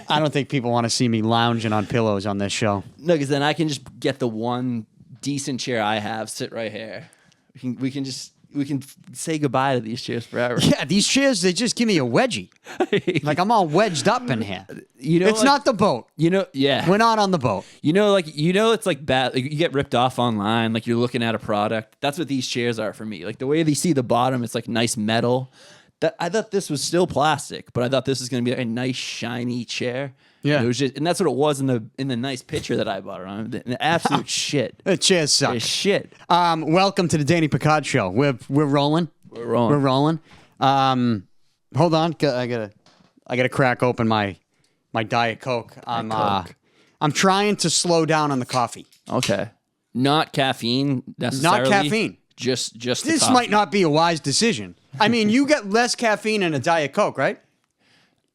I don't think people want to see me lounging on pillows on this show. No, because then I can just get the one decent chair I have, sit right here. We can say goodbye to these chairs forever. Yeah, these chairs, they just give me a wedgie. Like, I'm all wedged up in here. It's not the boat. Yeah. We're not on the boat. It's like bad. Like, you get ripped off online. Like, you're looking at a product. That's what these chairs are for me. Like, the way they see the bottom, it's like nice metal. I thought this was still plastic, but I thought this was going to be a nice shiny chair. Yeah, and that's what it was in the nice picture that I bought it on. The absolute shit. The chairs suck. It's shit. Welcome to the Danny Picard Show. We're rolling. We're rolling. Hold on. I gotta crack open my Diet Coke. I'm trying to slow down on the coffee. Okay. Not caffeine necessarily. Not caffeine. Just this coffee. might not be a wise decision. I mean, you get less caffeine in a Diet Coke, right?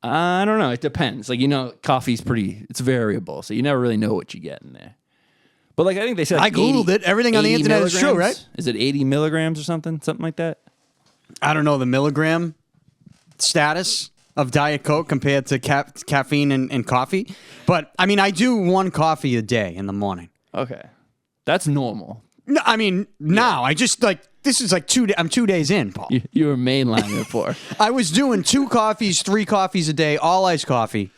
I don't know. It depends. Like, coffee's it's variable, so you never really know what you get in there. But I think they said I Googled it. Everything on the internet is true, right? Is it 80 milligrams or something like that? I don't know the milligram status of Diet Coke compared to caffeine and coffee. But, I mean, I do one coffee a day in the morning. Okay. That's normal. No, I mean, now, I just, this is I'm 2 days in, Paul. You were mainlining it for. I was doing 2 coffees, 3 coffees a day, all iced coffee.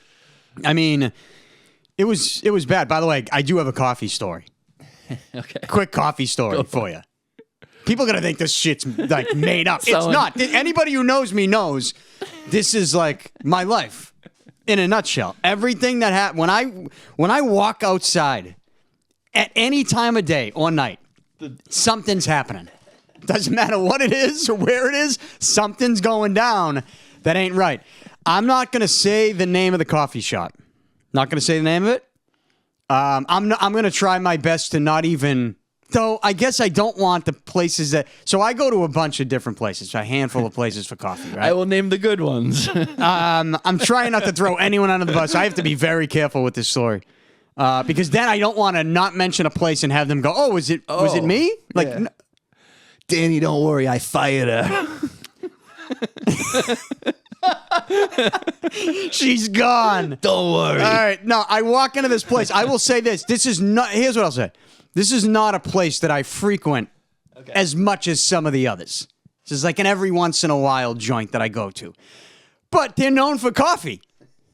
I mean, it was bad. By the way, I do have a coffee story. Okay. Quick coffee story for you. People are going to think this shit's made up. It's not. Anybody who knows me knows this is my life in a nutshell. Everything that happened, when I walk outside at any time of day or night, something's happening. Doesn't matter what it is or where it is, something's going down that ain't right. I'm not going to say the name of the coffee shop. Not going to say the name of it. I'm going to try my best to not even... Though, I guess I don't want the places that... So I go to a bunch of different places, a handful of places for coffee, right? I will name the good ones. I'm trying not to throw anyone under the bus. I have to be very careful with this story. Because then I don't want to not mention a place and have them go, oh, was it me? Yeah. Danny, don't worry, I fired her. She's gone. Don't worry. All right. No, I walk into this place. I will say this. Here's what I'll say. This is not a place that I frequent as much as some of the others. This is like an every once in a while joint that I go to. But they're known for coffee.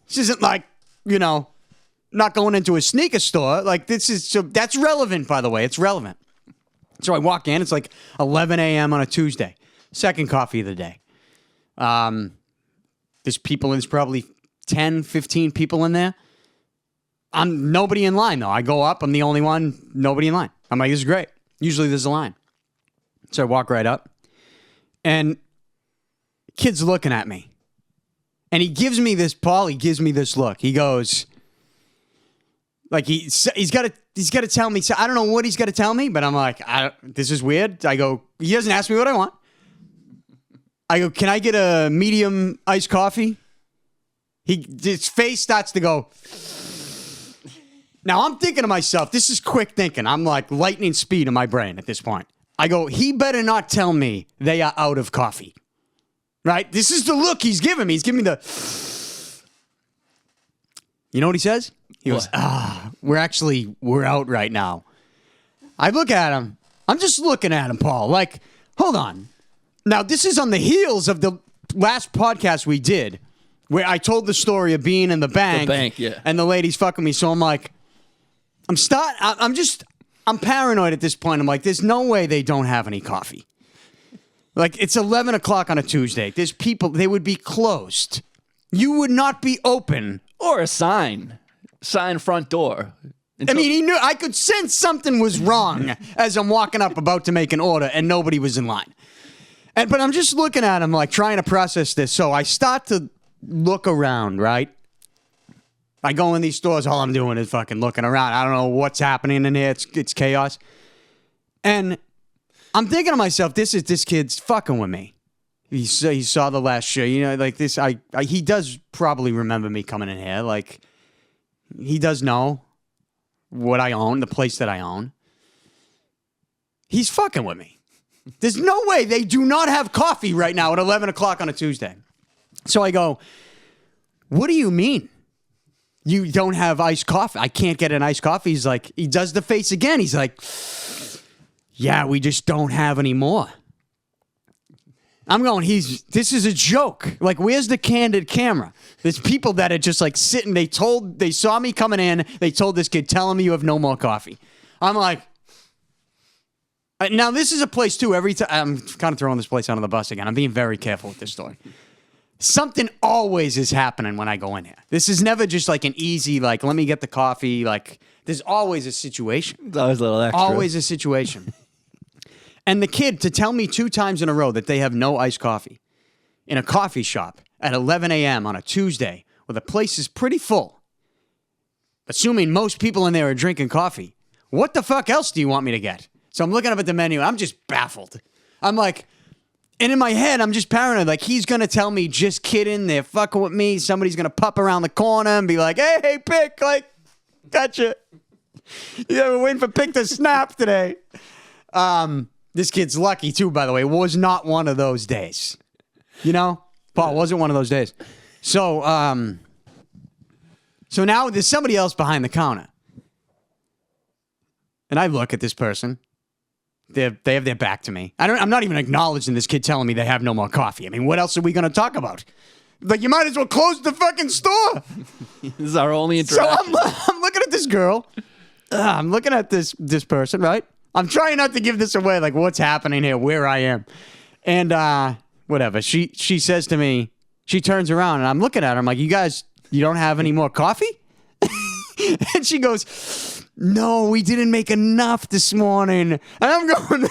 This isn't not going into a sneaker store. That's relevant, by the way. It's relevant. So I walk in. It's 11 a.m. on a Tuesday. Second coffee of the day. There's probably 10, 15 people in there. I'm nobody in line, though. I go up. I'm the only one. Nobody in line. I'm like, this is great. Usually there's a line. So I walk right up. And kid's looking at me. And he gives me this look. He goes... he's got to tell me. So I don't know what he's got to tell me, but I'm like, this is weird. I go, he doesn't ask me what I want. I go, can I get a medium iced coffee? His face starts to go. Now I'm thinking to myself, this is quick thinking. I'm like lightning speed in my brain at this point. I go, he better not tell me they are out of coffee. Right? This is the look he's giving me. He's giving me the... You know what he says? He goes, we're out right now. I look at him. I'm just looking at him, Paul. Hold on. Now, this is on the heels of the last podcast we did where I told the story of being in the bank. Yeah. And the lady's fucking me. So I'm like, I'm paranoid at this point. I'm like, there's no way they don't have any coffee. It's 11 o'clock on a Tuesday. There's people, they would be closed. You would not be open. Or a sign front door. He knew. I could sense something was wrong as I'm walking up about to make an order and nobody was in line. But I'm just looking at him trying to process this. So I start to look around, right? I go in these stores, all I'm doing is fucking looking around. I don't know what's happening in here. It's chaos. And I'm thinking to myself, this kid's fucking with me. He saw the last show, this. He does probably remember me coming in here. He does know what I own, the place that I own. He's fucking with me. There's no way they do not have coffee right now at 11 o'clock on a Tuesday. So I go, what do you mean? you don't have iced coffee. I can't get an iced coffee. He's like, he does the face again. He's like, yeah, we just don't have any more. I'm going, this is a joke. Like, where's the candid camera? There's people that are just like sitting. They saw me coming in. They told this kid, tell him you have no more coffee. I'm like, now this is a place too. Every time I'm kind of throwing this place under the bus again. I'm being very careful with this story. Something always is happening when I go in here. This is never just like an easy, like, let me get the coffee. Like, there's always a situation. It's always a little extra. Always a situation. And the kid to tell me 2 times in a row that they have no iced coffee in a coffee shop at 11 a.m. on a Tuesday where the place is pretty full, assuming most people in there are drinking coffee, what the fuck else do you want me to get? So I'm looking up at the menu. I'm just baffled. I'm like, and in my head, I'm just paranoid. Like, he's going to tell me, just kidding, they're fucking with me. Somebody's going to pop around the corner and be like, hey, Pick, like, gotcha. Yeah, we're waiting for Pick to snap today. This kid's lucky, too, by the way. It was not one of those days. You know? Paul, wasn't one of those days. So now there's somebody else behind the counter. And I look at this person. They have their back to me. I'm not even acknowledging this kid telling me they have no more coffee. I mean, what else are we going to talk about? Like, you might as well close the fucking store. This is our only interaction. So I'm looking at this girl. I'm looking at this person, right? I'm trying not to give this away, like what's happening here, where I am. And whatever. She says to me, she turns around, and I'm looking at her. I'm like, you don't have any more coffee? And she goes, no, we didn't make enough this morning. And I'm going,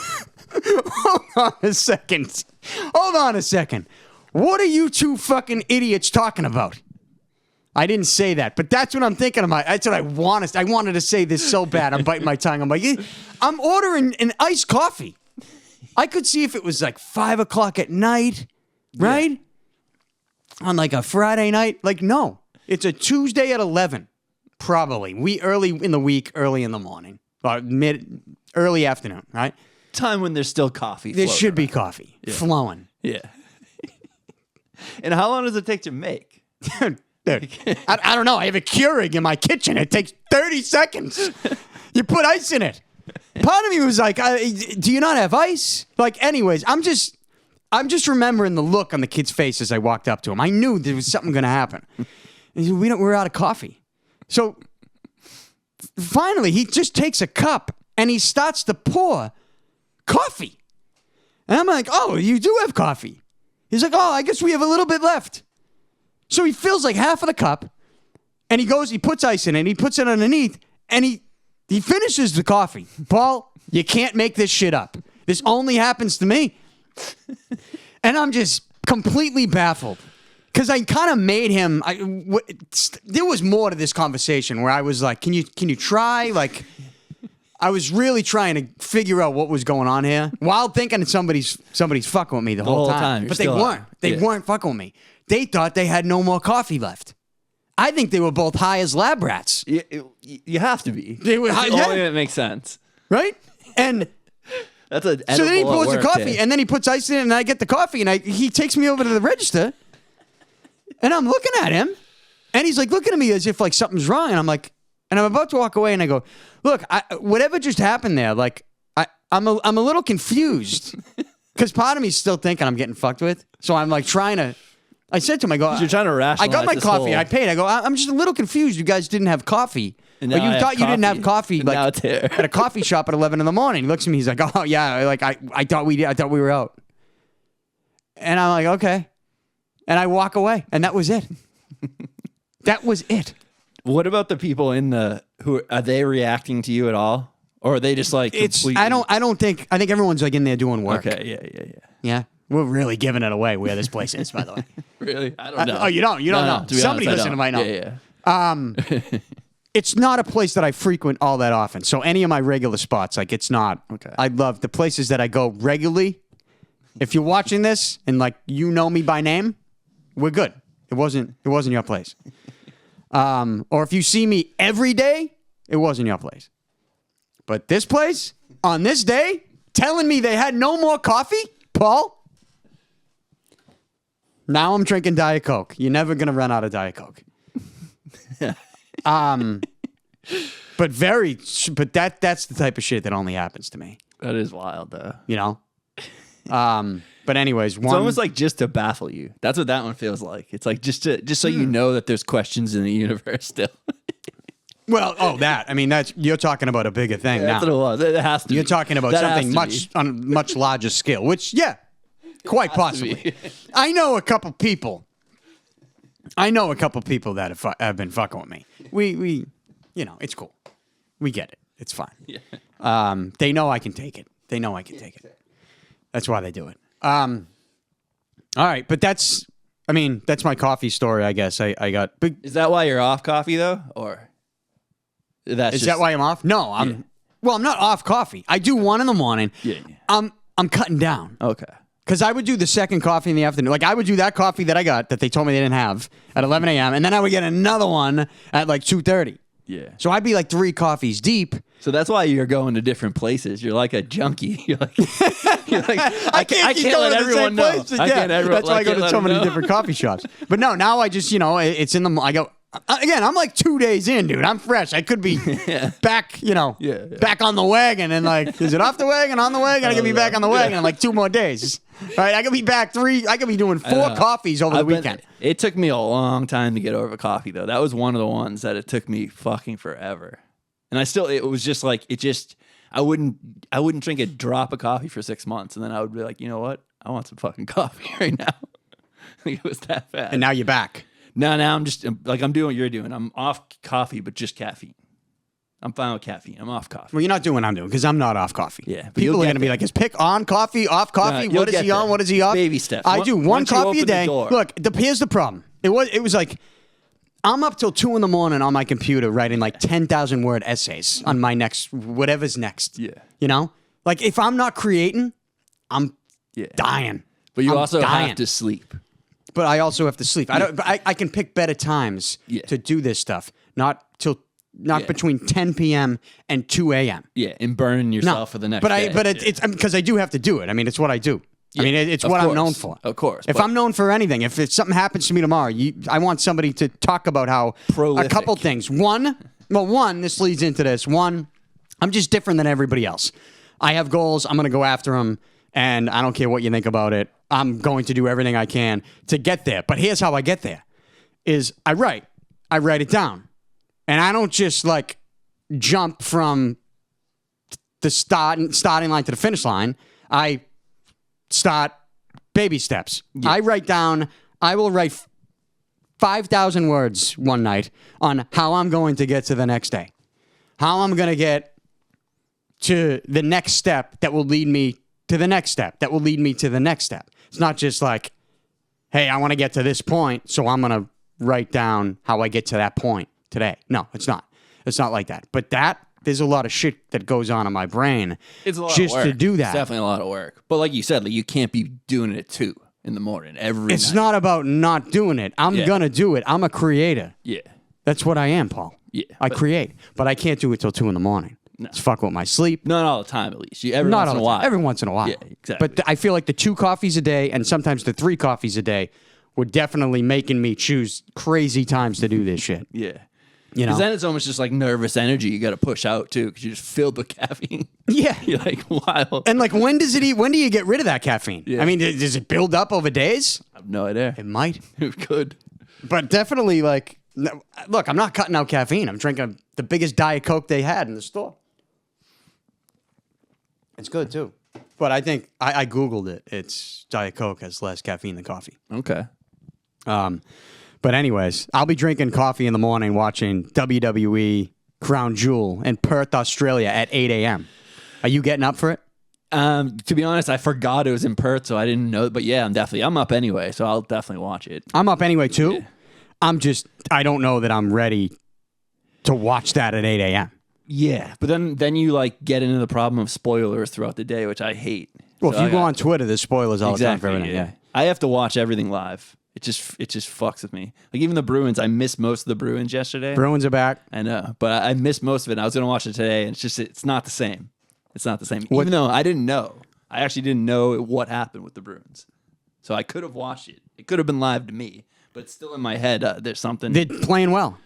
hold on a second. What are you two fucking idiots talking about? I didn't say that, but that's what I'm thinking about. That's what I wanted. I wanted to say this so bad. I'm biting my tongue. I'm like, I'm ordering an iced coffee. I could see if it was like 5 o'clock at night, right? Yeah. On like a Friday night. Like, no. It's a Tuesday at 11. Probably. Early in the week, early in the morning. Or early afternoon, right? Time when there's still coffee. There should be coffee flowing. Yeah. And how long does it take to make? Dude, I don't know. I have a Keurig in my kitchen. It takes 30 seconds. You put ice in it. Part of me was like, do you not have ice? Like, anyways, I'm just remembering the look on the kid's face as I walked up to him. I knew there was something going to happen. He said, we're out of coffee. So finally, he just takes a cup and he starts to pour coffee. And I'm like, oh, you do have coffee. He's like, oh, I guess we have a little bit left. So he fills like half of the cup and he puts ice in it and he puts it underneath and he finishes the coffee. Paul, you can't make this shit up. This only happens to me. And I'm just completely baffled. Because I kind of made him. There was more to this conversation where I was like, "Can you try?" Like, I was really trying to figure out what was going on here while thinking somebody's fucking with me the whole time. But they weren't. They weren't fucking with me. They thought they had no more coffee left. I think they were both high as lab rats. You have to be. They were high. The only way it makes sense, right? And that's an so then he pours the coffee, too. and then he puts ice in it, and I get the coffee, and he takes me over to the register. And I'm looking at him, and he's like looking at me as if like something's wrong. And I'm like, and I'm about to walk away, and I go, look, whatever just happened there, like I'm a little confused because part of me's still thinking I'm getting fucked with. So I'm like trying to. I said to him, I go, you're trying to rationalize. I got my coffee, I paid. I go, I'm just a little confused. You guys didn't have coffee. And you thought you didn't have coffee like now it's here. at a coffee shop at 11 in the morning. He looks at me, he's like, oh yeah, like I thought we were out. And I'm like, okay. And I walk away, and that was it. That was it. What about the people who are they reacting to you at all, or are they just like completely... I think everyone's like in there doing work. Okay, yeah. We're really giving it away where this place is, by the way. Really, I don't know. Oh, you don't know. Somebody listening might know. Yeah. It's not a place that I frequent all that often. So any of my regular spots, like it's not. Okay. I love the places that I go regularly. If you're watching this and like you know me by name, we're good. It wasn't your place. Or if you see me every day, it wasn't your place. But this place, on this day, telling me they had no more coffee, Paul, now I'm drinking Diet Coke. You're never going to run out of Diet Coke. But that's the type of shit that only happens to me. That is wild, though. You know? But anyways, It's almost like just to baffle you. That's what that one feels like. It's like just so you know that there's questions in the universe still. Well, that. I mean, you're talking about a bigger thing now. That's what it was. It has to You're be. talking about That something has to be. on a much larger scale, which, yeah, quite possibly. I know a couple people that have been fucking with me. We, it's cool. We get it. It's fine. Yeah. They know I can take it. That's why they do it. All right, but that's my coffee story, I guess. I got big. Is that why you're off coffee though, or Is that why I'm off? No, I'm. Yeah. Well, I'm not off coffee. I do one in the morning. Yeah. I'm cutting down. Okay. Because I would do the second coffee in the afternoon. Like, I would do that coffee that I got that they told me they didn't have at 11 a.m. And then I would get another one at like 2:30. Yeah. So I'd be like 3 coffees deep. So that's why you're going to different places. You're like a junkie. You're like I can't let everyone know. That's why I go to so many different coffee shops. But no, now I just, it's in the, I go, again, I'm like 2 days in, dude. I'm fresh. I could be back, back on the wagon. And like, is it off the wagon, on the wagon? I could be back on the wagon in like 2 more days. Right? I could be back 3. I could be doing 4 coffees over the weekend. It took me a long time to get over coffee, though. That was one of the ones that it took me fucking forever. And it was just like, I wouldn't drink a drop of coffee for 6 months. And then I would be like, you know what? I want some fucking coffee right now. It was that bad. And now you're back. Now I'm just like, I'm doing what you're doing. I'm off coffee, but just caffeine. I'm fine with caffeine. I'm off coffee. Well, you're not doing what I'm doing because I'm not off coffee. Yeah. People are going to be like, is Pick on coffee, off coffee? No, what is he on? What is he off? Baby steps. I do one coffee a day. Look, here's the problem. It was like, I'm up till 2 a.m. on my computer writing like 10,000 word essays on my next, whatever's next. Yeah. Like if I'm not creating, I'm dying. But you I'm also dying. have to sleep. But I also have to sleep. I can pick better times to do this stuff. Not between 10 p.m. and 2 a.m. Yeah, and burning yourself for the next day. But it's because I do have to do it. I mean, it's what I do. Yeah, I mean, it's what I'm known for. Of course. If I'm known for anything, if something happens to me tomorrow, I want somebody to talk about how prolific. A couple things. One, this leads into this. One, I'm just different than everybody else. I have goals. I'm going to go after them, and I don't care what you think about it. I'm going to do everything I can to get there. But here's how I get there: is I write it down, and I don't just like jump from the starting line to the finish line. I start baby steps. Yeah. I will write 5,000 words one night on how I'm going to get to the next day. How I'm going to get to the next step that will lead me to the next step, that will lead me to the next step. It's not just like, hey, I want to get to this point, so I'm going to write down how I get to that point today. No, it's not. It's not like that. But there's a lot of shit that goes on in my brain. It's a lot just of work. To do that. It's definitely a lot of work. But like you said, you can't be doing it at 2 in the morning every night. It's not about not doing it. I'm going to do it. I'm a creator. Yeah. That's what I am, Paul. Yeah. I create. But I can't do it till 2 in the morning. No. It's fuck with my sleep. Not all the time, at least. Every once in a while. Every once in a while. Yeah, exactly. But I feel like the 2 coffees a day and sometimes the 3 coffees a day were definitely making me choose crazy times to do this shit. Yeah. Because then it's almost just like nervous energy you got to push out too, because you're just filled with caffeine. Yeah, you're like wild. And like, when do you get rid of that caffeine? Yeah. I mean, does it build up over days? I have no idea. It might. It could. But definitely, like, look, I'm not cutting out caffeine. I'm drinking the biggest Diet Coke they had in the store. It's good too. But I think I Googled it. It's Diet Coke has less caffeine than coffee. Okay. But anyways, I'll be drinking coffee in the morning watching WWE Crown Jewel in Perth, Australia at 8 a.m. Are you getting up for it? To be honest, I forgot it was in Perth, so I didn't know. But yeah, I'm up anyway, so I'll definitely watch it. I'm up anyway too. Yeah. I don't know that I'm ready to watch that at 8 a.m. Yeah, but then you like get into the problem of spoilers throughout the day, which I hate. Well, if you go on Twitter, there's spoilers all the time for everything. Yeah. I have to watch everything live. It just fucks with me. Like even the Bruins, I missed most of the Bruins yesterday. Bruins are back. I know, but I missed most of it. And I was going to watch it today, and it's not the same. It's not the same. Even though I didn't know. I actually didn't know what happened with the Bruins. So I could have watched it. It could have been live to me, but it's still in my head. There's something. They're playing well.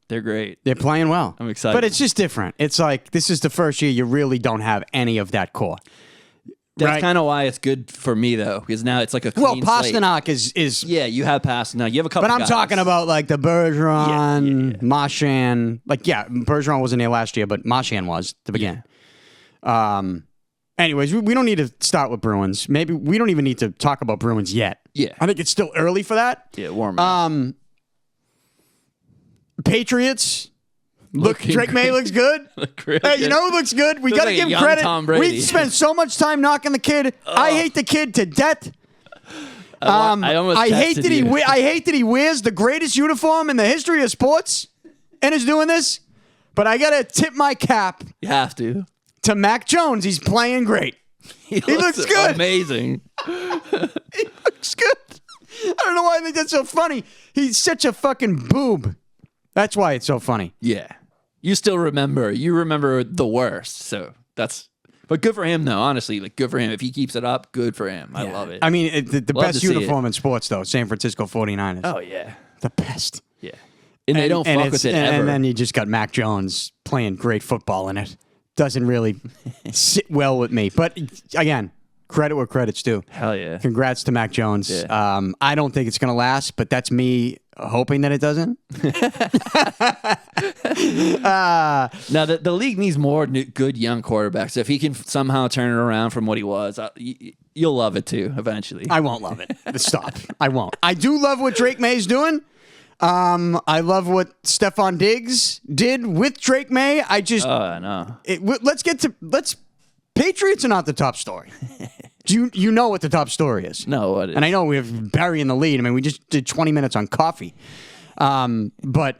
They're great. They're playing well. I'm excited. But it's just different. It's like this is the first year you really don't have any of that core. That's kind of why it's good for me, though, because now it's like a clean slate. Pasternak is... Yeah, you have Pasternak. You have a couple But I'm guys. talking about like the Bergeron, Marchand. Like, Bergeron wasn't here last year, but Marchand was to begin. Anyways, we don't need to start with Bruins. Maybe we don't even need to talk about Bruins yet. Yeah. I think it's still early for that. Yeah, warm up. Patriots. Drake Maye looks good. Hey, you know who looks good? We got to give him credit. Tom Brady. We spent so much time knocking the kid. I hate the kid to death. I hate that he wears the greatest uniform in the history of sports and is doing this. But I got to tip my cap. You have to Mac Jones. He's playing great. He looks good. Amazing. He looks good. I don't know why I think that's so funny. He's such a fucking boob. That's why it's so funny. Yeah. You still remember. You remember the worst. So but good for him, though. Honestly, like good for him. If he keeps it up, good for him. I love it. I mean, the best uniform in sports, though, San Francisco 49ers. Oh, yeah. The best. Yeah. And they don't fuck with it ever. And then you just got Mac Jones playing great football in it. Doesn't really sit well with me. But again, credit where credit's due. Hell yeah. Congrats to Mac Jones. Yeah. I don't think it's going to last, but that's me hoping that it doesn't. Now, the league needs more good young quarterbacks. If he can somehow turn it around from what he was, you'll love it too eventually. I won't love it. Stop. I won't. I do love what Drake May's doing. I love what Stefon Diggs did with Drake Maye. I just... no. Let's... Patriots are not the top story. Do you know what the top story is? No, what is? And I know we have Barry in the lead. I mean, we just did 20 minutes on coffee. But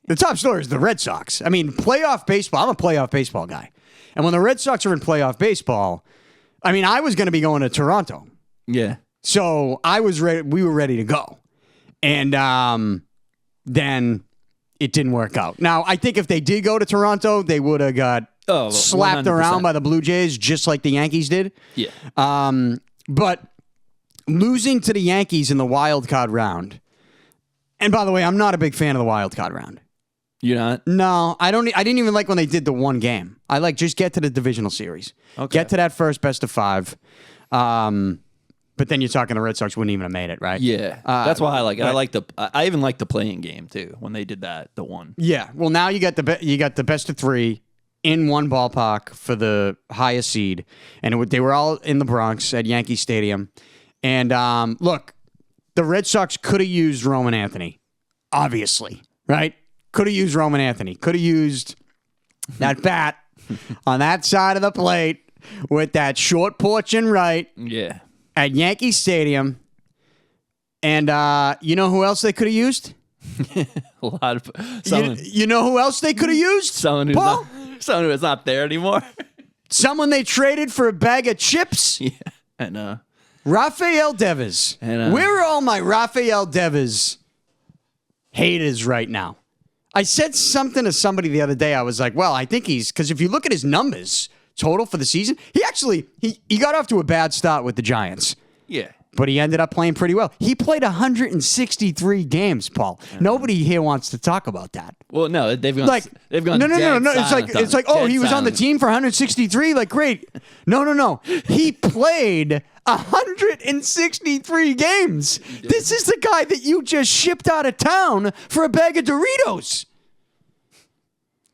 the top story is the Red Sox. I mean, playoff baseball. I'm a playoff baseball guy. And when the Red Sox are in playoff baseball, I mean, I was going to be going to Toronto. Yeah. So I was ready. We were ready to go. And then it didn't work out. Now, I think if they did go to Toronto, they would have got slapped 100%. around by the Blue Jays, just like the Yankees did. Yeah. But losing to the Yankees in the wild card round, and by the way, I'm not a big fan of the wild card round. You're not? No, I don't. I didn't even like when they did the one game. I like just get to the divisional series. Okay. Get to that first best of 5. But then you're talking the Red Sox wouldn't even have made it, right? Yeah. That's why I like it. I even like the playing game too when they did that, the one. Yeah. Well, now you got the best of 3 in one ballpark for the highest seed, and they were all in the Bronx at Yankee Stadium. And look, the Red Sox could have used Roman Anthony, obviously, right? Could have used Roman Anthony. Could have used that bat on that side of the plate with that short porch and right. Yeah. At Yankee Stadium. And you know who else they could have used? A lot of someone. You know who else they could have used? Someone who's not there anymore. Someone they traded for a bag of chips? Yeah, I know. Rafael Devers. Where are all my Rafael Devers haters right now? I said something to somebody the other day. I was like, well, I think because if you look at his numbers total for the season, he got off to a bad start with the Giants. Yeah. But he ended up playing pretty well. He played 163 games, Paul. Nobody here wants to talk about that. Well, no, they've gone. No. It's like, oh, he was on the team for 163. Like, great. No. He played 163 games. This is the guy that you just shipped out of town for a bag of Doritos.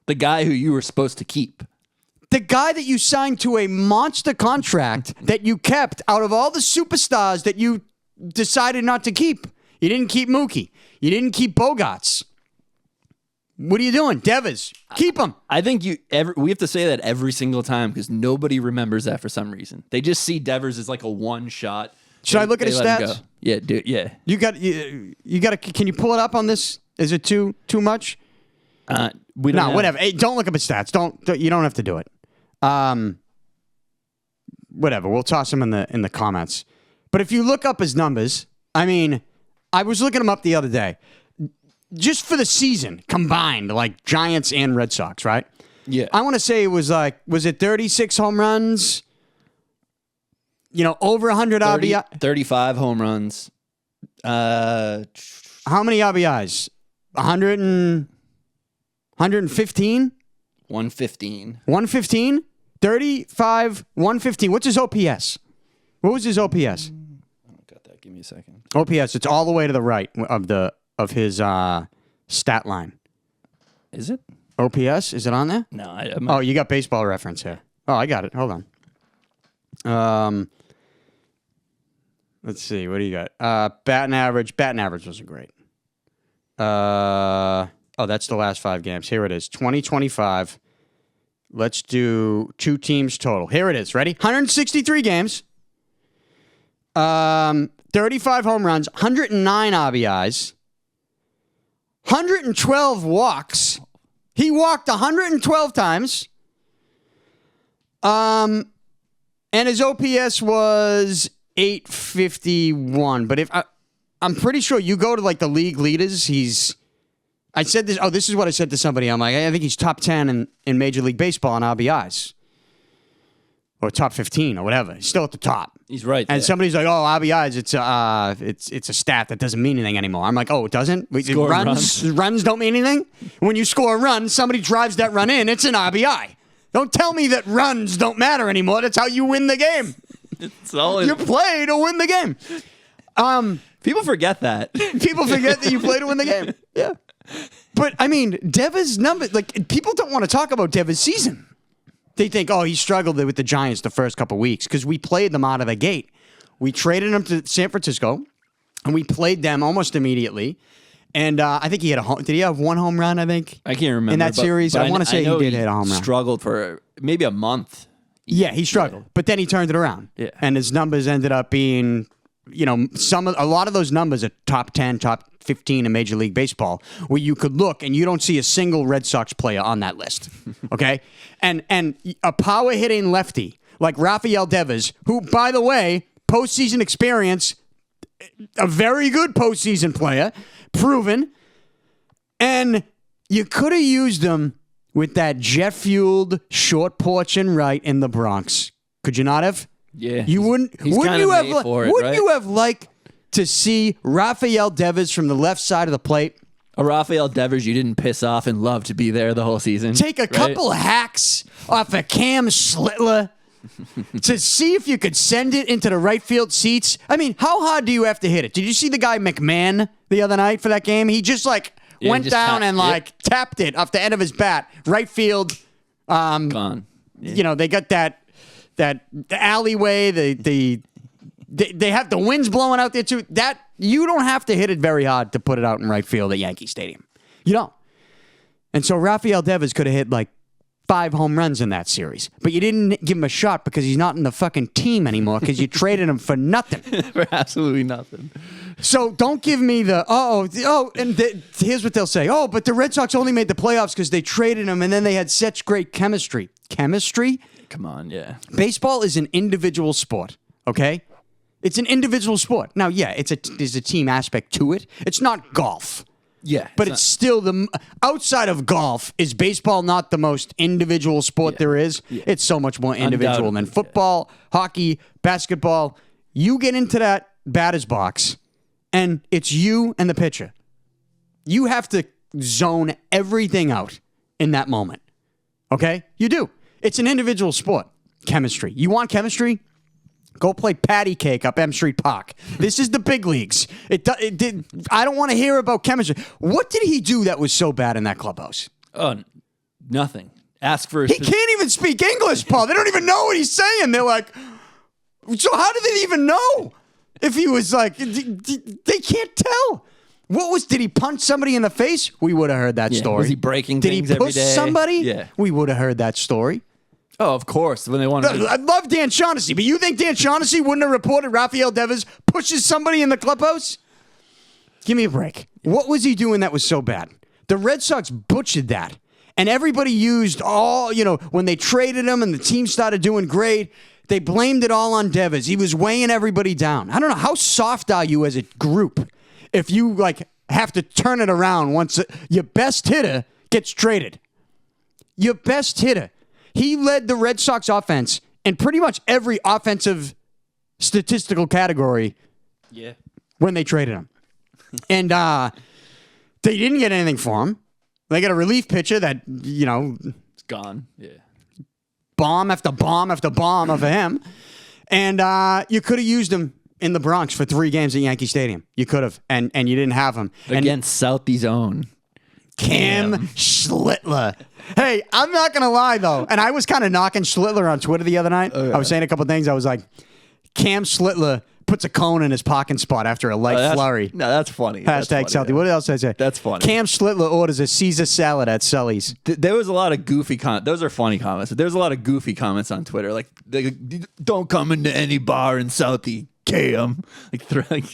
The guy who you were supposed to keep. The guy that you signed to a monster contract that you kept out of all the superstars that you decided not to keep. You didn't keep Mookie. You didn't keep Bogarts. What are you doing? Devers, keep him. I think we have to say that every single time because nobody remembers that for some reason. They just see Devers as like a one shot. Should I look at his stats? Yeah, dude. Yeah. You got. Can you pull it up on this? Is it too much? Whatever. Hey, don't look up his stats. You don't have to do it. Whatever. We'll toss him in the comments. But if you look up his numbers, I mean, I was looking him up the other day. Just for the season combined, like Giants and Red Sox, right? Yeah. I want to say it was was it 36 home runs? Over 100 RBI. 35 home runs. How many RBIs? 115? 115. 115? 35, 115. What's his OPS? What was his OPS? I don't got that. Give me a second. OPS, it's all the way to the right of his stat line. Is it? OPS, is it on there? No. Oh, you got Baseball Reference here. Oh, I got it. Hold on. Let's see. What do you got? Batting average. Batting average wasn't great. Oh, that's the last 5 games. Here it is. 2025. Let's do 2 teams total. Here it is. Ready? 163 games. 35 home runs. 109 RBIs. 112 walks. He walked 112 times. And his OPS was 851. But if I'm pretty sure you go to like the league leaders, I said this. Oh, this is what I said to somebody. I'm like, I think he's top 10 in Major League Baseball in RBIs. Or top 15 or whatever. He's still at the top. He's right there. And somebody's like, oh, RBIs, it's a stat that doesn't mean anything anymore. I'm like, oh, it doesn't? Runs don't mean anything? When you score a run, somebody drives that run in, it's an RBI. Don't tell me that runs don't matter anymore. That's how you win the game. It's always... You play to win the game. People forget that. People forget that you play to win the game. Yeah. But, I mean, Devers' numbers, like, people don't want to talk about Devers' season. They think, oh, he struggled with the Giants the first couple weeks because we played them out of the gate. We traded him to San Francisco, and we played them almost immediately. And I think he had did he have 1 home run, I think? I can't remember. In that series? I want to say he did hit a home run. Struggled for maybe a month. Yeah, he struggled. Yeah. But then he turned it around. Yeah. And his numbers ended up being, a lot of those numbers are top 10, top 15 in Major League Baseball, where you could look and you don't see a single Red Sox player on that list. Okay? And a power hitting lefty like Rafael Devers, who, by the way, postseason experience, a very good postseason player, proven, and you could have used him with that jet-fueled short porch and right in the Bronx. Could you not have? Yeah. You wouldn't. Wouldn't you have liked to see Rafael Devers from the left side of the plate? A Rafael Devers you didn't piss off and love to be there the whole season. Take a couple hacks off of Cam Schlittler to see if you could send it into the right field seats. I mean, how hard do you have to hit it? Did you see the guy McMahon the other night for that game? He just went down and tapped it off the end of his bat. Right field. Gone. Yeah. They got the alleyway, they have the winds blowing out there too. That you don't have to hit it very hard to put it out in right field at Yankee Stadium. You don't. And so Rafael Devers could have hit like 5 home runs in that series. But you didn't give him a shot because he's not in the fucking team anymore because you traded him for nothing. For absolutely nothing. So don't give me the, here's what they'll say. Oh, but the Red Sox only made the playoffs because they traded him and then they had such great chemistry. Chemistry? Come on, yeah. Baseball is an individual sport, okay? It's an individual sport. Now, yeah, there's a team aspect to it. It's not golf. Yeah. But it's still outside of golf, is baseball not the most individual sport there is? Yeah. It's so much more individual than football, hockey, basketball. You get into that batter's box, and it's you and the pitcher. You have to zone everything out in that moment. Okay? You do. It's an individual sport. Chemistry. You want chemistry? Go play patty cake up M Street Park. This is the big leagues. I don't want to hear about chemistry. What did he do that was so bad in that clubhouse? Oh, nothing. Ask for... He can't even speak English, Paul. They don't even know what he's saying. They're like, so how do they even know? If he was like, they can't tell. Did he punch somebody in the face? We would have heard that story. Was he breaking things every day? Did he push somebody? Yeah. We would have heard that story. Oh, of course. When they wanted I love Dan Shaughnessy, but you think Dan Shaughnessy wouldn't have reported Rafael Devers pushes somebody in the clubhouse? Give me a break. What was he doing that was so bad? The Red Sox butchered that. And everybody used when they traded him and the team started doing great, they blamed it all on Devers. He was weighing everybody down. I don't know. How soft are you as a group if you have to turn it around once your best hitter gets traded? Your best hitter. He led the Red Sox offense in pretty much every offensive statistical category when they traded him. And They didn't get anything for him. They got a relief pitcher that, It's gone. Yeah. bomb after bomb after bomb of him. And you could have used him in the Bronx for 3 games at Yankee Stadium. You could have, and you didn't have him. Against Southie's own Cam Schlittler. Hey, I'm not going to lie, though. And I was kind of knocking Schlittler on Twitter the other night. Oh, yeah. I was saying a couple things. I was like, Cam Schlittler puts a cone in his parking spot after a light flurry. No, that's funny. Hashtag Southie. Yeah. What else did I say? That's funny. Cam Schlittler orders a Caesar salad at Sully's. There was a lot of goofy comments. Those are funny comments. There's a lot of goofy comments on Twitter. Like, don't come into any bar in Southie, Cam. Like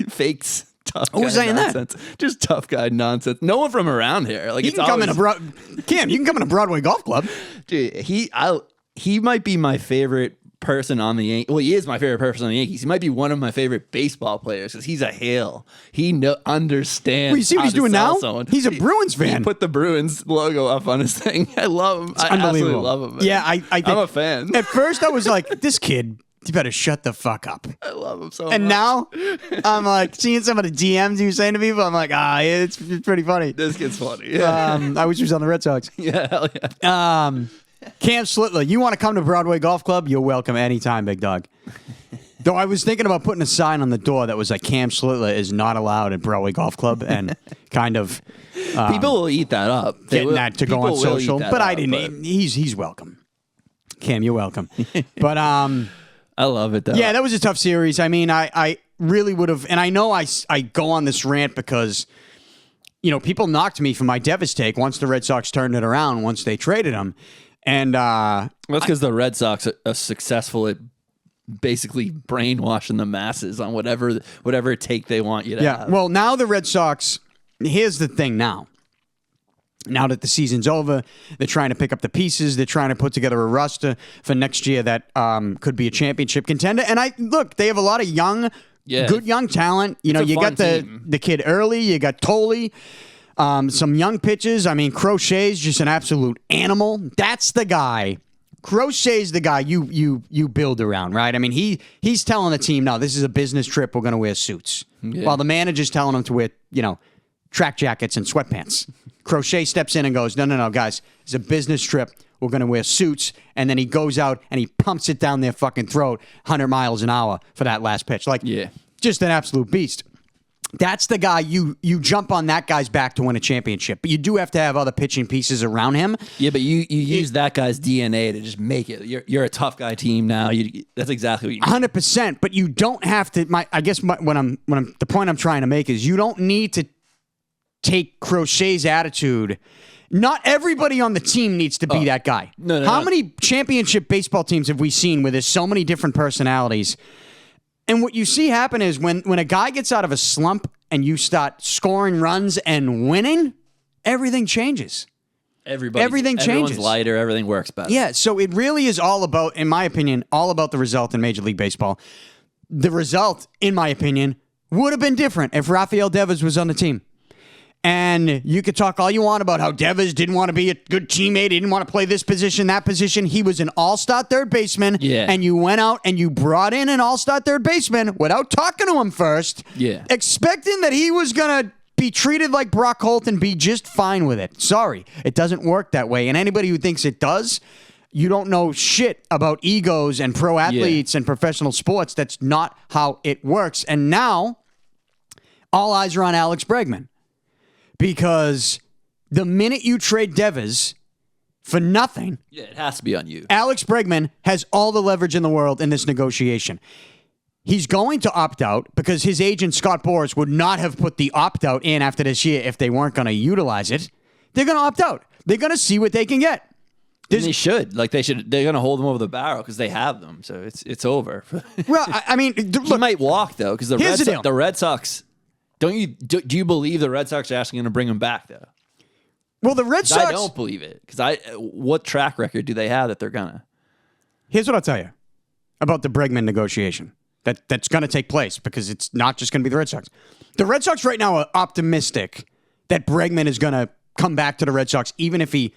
fakes. Tough Who was guy saying nonsense. Just tough guy nonsense. No one from around here. Like, You can come in Cam, you can come in a Broadway golf club. Dude, he might be my favorite person on the Yankees. Well, he is my favorite person on the Yankees. He might be one of my favorite baseball players because he's a heel. He understands. Well, you see what he's doing now? He's a Bruins fan. He put the Bruins logo up on his thing. I love him. I absolutely love him. Man. Yeah, I think, I'm a fan. At first, I was like, this kid, you better shut the fuck up. I love him so much. And now, I'm like, seeing some of the DMs you saying to people, I'm like, it's pretty funny. This kid's funny. Yeah. I wish he was on the Red Sox. Yeah, hell yeah. Cam Schlittler, you want to come to Broadway Golf Club? You're welcome anytime, big dog. Though I was thinking about putting a sign on the door that was like, Cam Schlittler is not allowed at Broadway Golf Club, and kind of people will eat that up. Getting that to go on social. But I didn't. But He's welcome. Cam, you're welcome. But I love it though. yeah, that was a tough series. I mean, I really would have, and I know I go on this rant because, people knocked me for my Devers take once the Red Sox turned it around, once they traded him. And that's because the Red Sox are successful at basically brainwashing the masses on whatever take they want you to have. Well, now the Red Sox, here's the thing now. Now that the season's over, they're trying to pick up the pieces. They're trying to put together a roster for next year that could be a championship contender. And they have a lot of good young talent. You got the kid Early, you got Tolley. Some young pitches. I mean, Crochet's just an absolute animal. That's the guy. Crochet's the guy you build around, right? I mean, he's telling the team, no, this is a business trip. We're going to wear suits. Yeah. While the manager's telling them to wear, track jackets and sweatpants. Crochet steps in and goes, no, guys, it's a business trip. We're going to wear suits. And then he goes out and he pumps it down their fucking throat 100 miles an hour for that last pitch. Just an absolute beast. That's the guy you jump on that guy's back to win a championship. But you do have to have other pitching pieces around him. Yeah, but you use that guy's DNA to just make it. You're a tough guy team now. That's exactly what you need. 100%. But you don't have to. The point I'm trying to make is you don't need to take Crochet's attitude. Not everybody on the team needs to be that guy. No, How many championship baseball teams have we seen where there's so many different personalities? And what you see happen is when a guy gets out of a slump and you start scoring runs and winning, everything changes. Everything changes. Everyone's lighter. Everything works better. Yeah, so it really is all about, in my opinion, all about the result in Major League Baseball. The result, in my opinion, would have been different if Rafael Devers was on the team. And you could talk all you want about how Devers didn't want to be a good teammate. He didn't want to play this position, that position. He was an all-star third baseman. Yeah. And you went out and you brought in an all-star third baseman without talking to him first. Yeah. Expecting that he was going to be treated like Brock Holt and be just fine with it. Sorry, it doesn't work that way. And anybody who thinks it does, you don't know shit about egos and pro athletes and professional sports. That's not how it works. And now, all eyes are on Alex Bregman. Because the minute you trade Devers for nothing, it has to be on you. Alex Bregman has all the leverage in the world in this negotiation. He's going to opt out because his agent, Scott Boras, would not have put the opt-out in after this year if they weren't going to utilize it. They're going to opt out. They're going to see what they can get. And they should. They're going to hold them over the barrel because they have them. So it's over. Well, I mean, look, he might walk, though, because the Red Sox... Do you believe the Red Sox are actually going to bring him back, though? Well, the Red Sox... I don't believe it. Because what track record do they have that they're going to? Here's what I'll tell you about the Bregman negotiation that's going to take place, because it's not just going to be the Red Sox. The Red Sox right now are optimistic that Bregman is going to come back to the Red Sox, even if he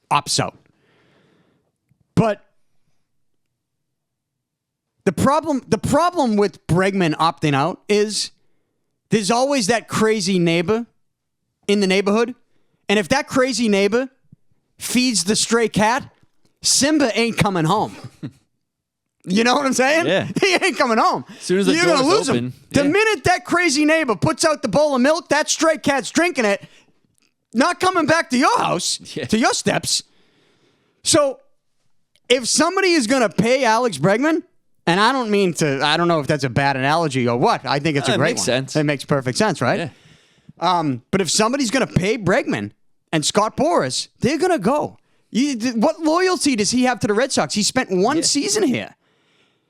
opts out. But the problem with Bregman opting out is... there's always that crazy neighbor in the neighborhood, and if that crazy neighbor feeds the stray cat, Simba ain't coming home. You know what I'm saying? Yeah. He ain't coming home. As soon as the You're door's gonna lose open, him. The minute that crazy neighbor puts out the bowl of milk, that stray cat's drinking it, not coming back to your house, to your steps. So if somebody is going to pay Alex Bregman, and I don't know if that's a bad analogy or what. I think it's a great makes one. sense. It makes perfect sense, right? Yeah. But if somebody's going to pay Bregman and Scott Boras, they're going to go. What loyalty does he have to the Red Sox? He spent one season here.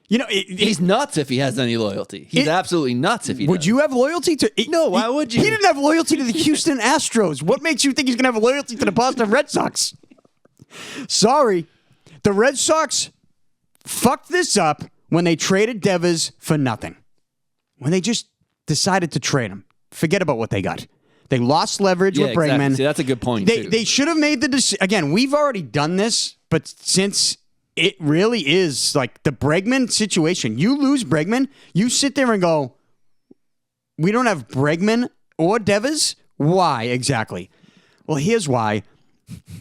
You know, He's nuts if he has any loyalty. He's absolutely nuts if he would does. you have loyalty to... No, why would you? He didn't have loyalty to the Houston Astros. What makes you think he's going to have loyalty to the Boston Red Sox? Sorry. The Red Sox fucked this up when they traded Devers for nothing. When they just decided to trade him. Forget about what they got. They lost leverage with Bregman. Exactly. See, that's a good point, too. They should have made the decision. Again, we've already done this, but since it really is like the Bregman situation, you lose Bregman, you sit there and go, we don't have Bregman or Devers? Why exactly? Well, here's why.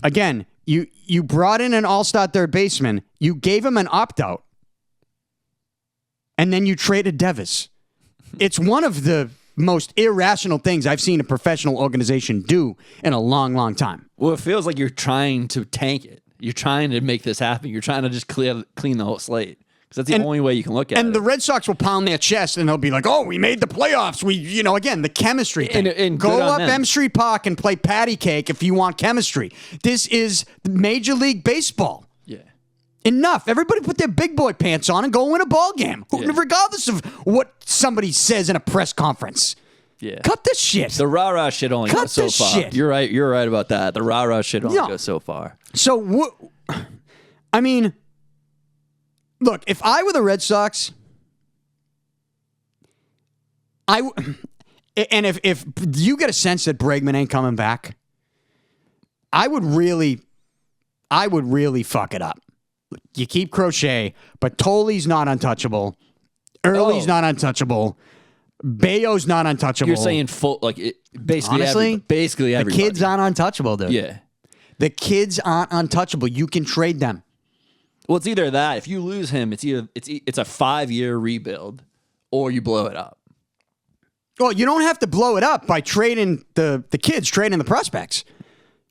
Again, you brought in an all-star third baseman, you gave him an opt-out, and then you traded Devers. It's one of the most irrational things I've seen a professional organization do in a long, long time. Well, it feels like you're trying to tank it. You're trying to make this happen. You're trying to just clean the whole slate. Because that's the only way you can look at it. And the Red Sox will pound their chest and they'll be like, oh, we made the playoffs. Again, the chemistry thing. And go up M Street Park and play patty cake if you want chemistry. This is Major League Baseball. Yeah. Enough. Everybody put their big boy pants on and go win a ball game, regardless of what somebody says in a press conference. Yeah. Cut this shit. The rah-rah shit only goes so far. Shit. You're right about that. The rah-rah shit only goes so far. So, look, if I were the Red Sox, and if you get a sense that Bregman ain't coming back, I would really fuck it up. You keep Crochet, but Tolley's not untouchable. Early's not untouchable. Bayo's not untouchable. You're saying basically everybody. The kids aren't untouchable, dude. Yeah. The kids aren't untouchable. You can trade them. Well, it's either that. If you lose him, it's a 5-year rebuild, or you blow it up. Well, you don't have to blow it up by trading the kids, trading the prospects.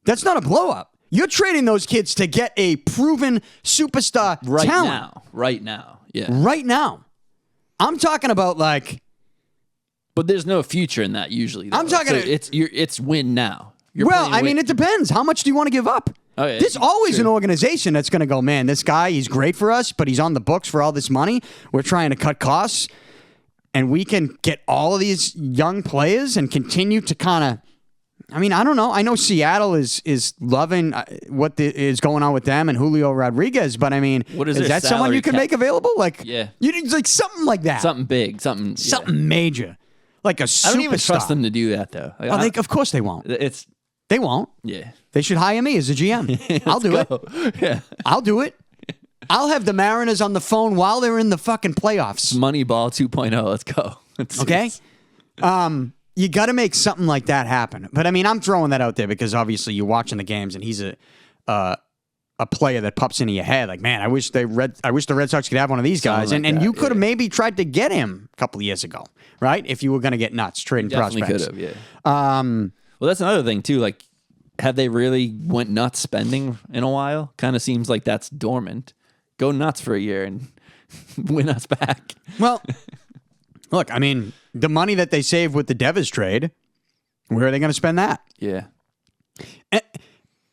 That's not a blow up. You're trading those kids to get a proven superstar talent. Right now. Yeah. Right now. I'm talking about But there's no future in that usually. Though. I'm talking. It's win now. It depends. How much do you want to give up? Oh, yeah, There's always an organization that's going to go, man, this guy, he's great for us, but he's on the books for all this money. We're trying to cut costs, and we can get all of these young players and continue to kind of. I don't know. I know Seattle is loving what is going on with them and Julio Rodriguez, but is that someone you can make available? Something like that. Something big. Something major. Like a superstar. I don't even trust them to do that, though. Of course they won't. They won't. Yeah. They should hire me as a GM. I'll do it. Yeah. I'll do it. I'll have the Mariners on the phone while they're in the fucking playoffs. Moneyball 2.0. Let's go. Okay? You got to make something like that happen. But, I'm throwing that out there because obviously you're watching the games and he's a player that pops into your head. Like, man, I wish the Red Sox could have one of these guys. And you could have maybe tried to get him a couple of years ago, right? If you were going to get nuts trading prospects. Definitely could have, yeah. Well, that's another thing, too. Like, have they really went nuts spending in a while? Kind of seems like that's dormant. Go nuts for a year and win us back. Well, look, the money that they saved with the Devers trade, where are they going to spend that? Yeah.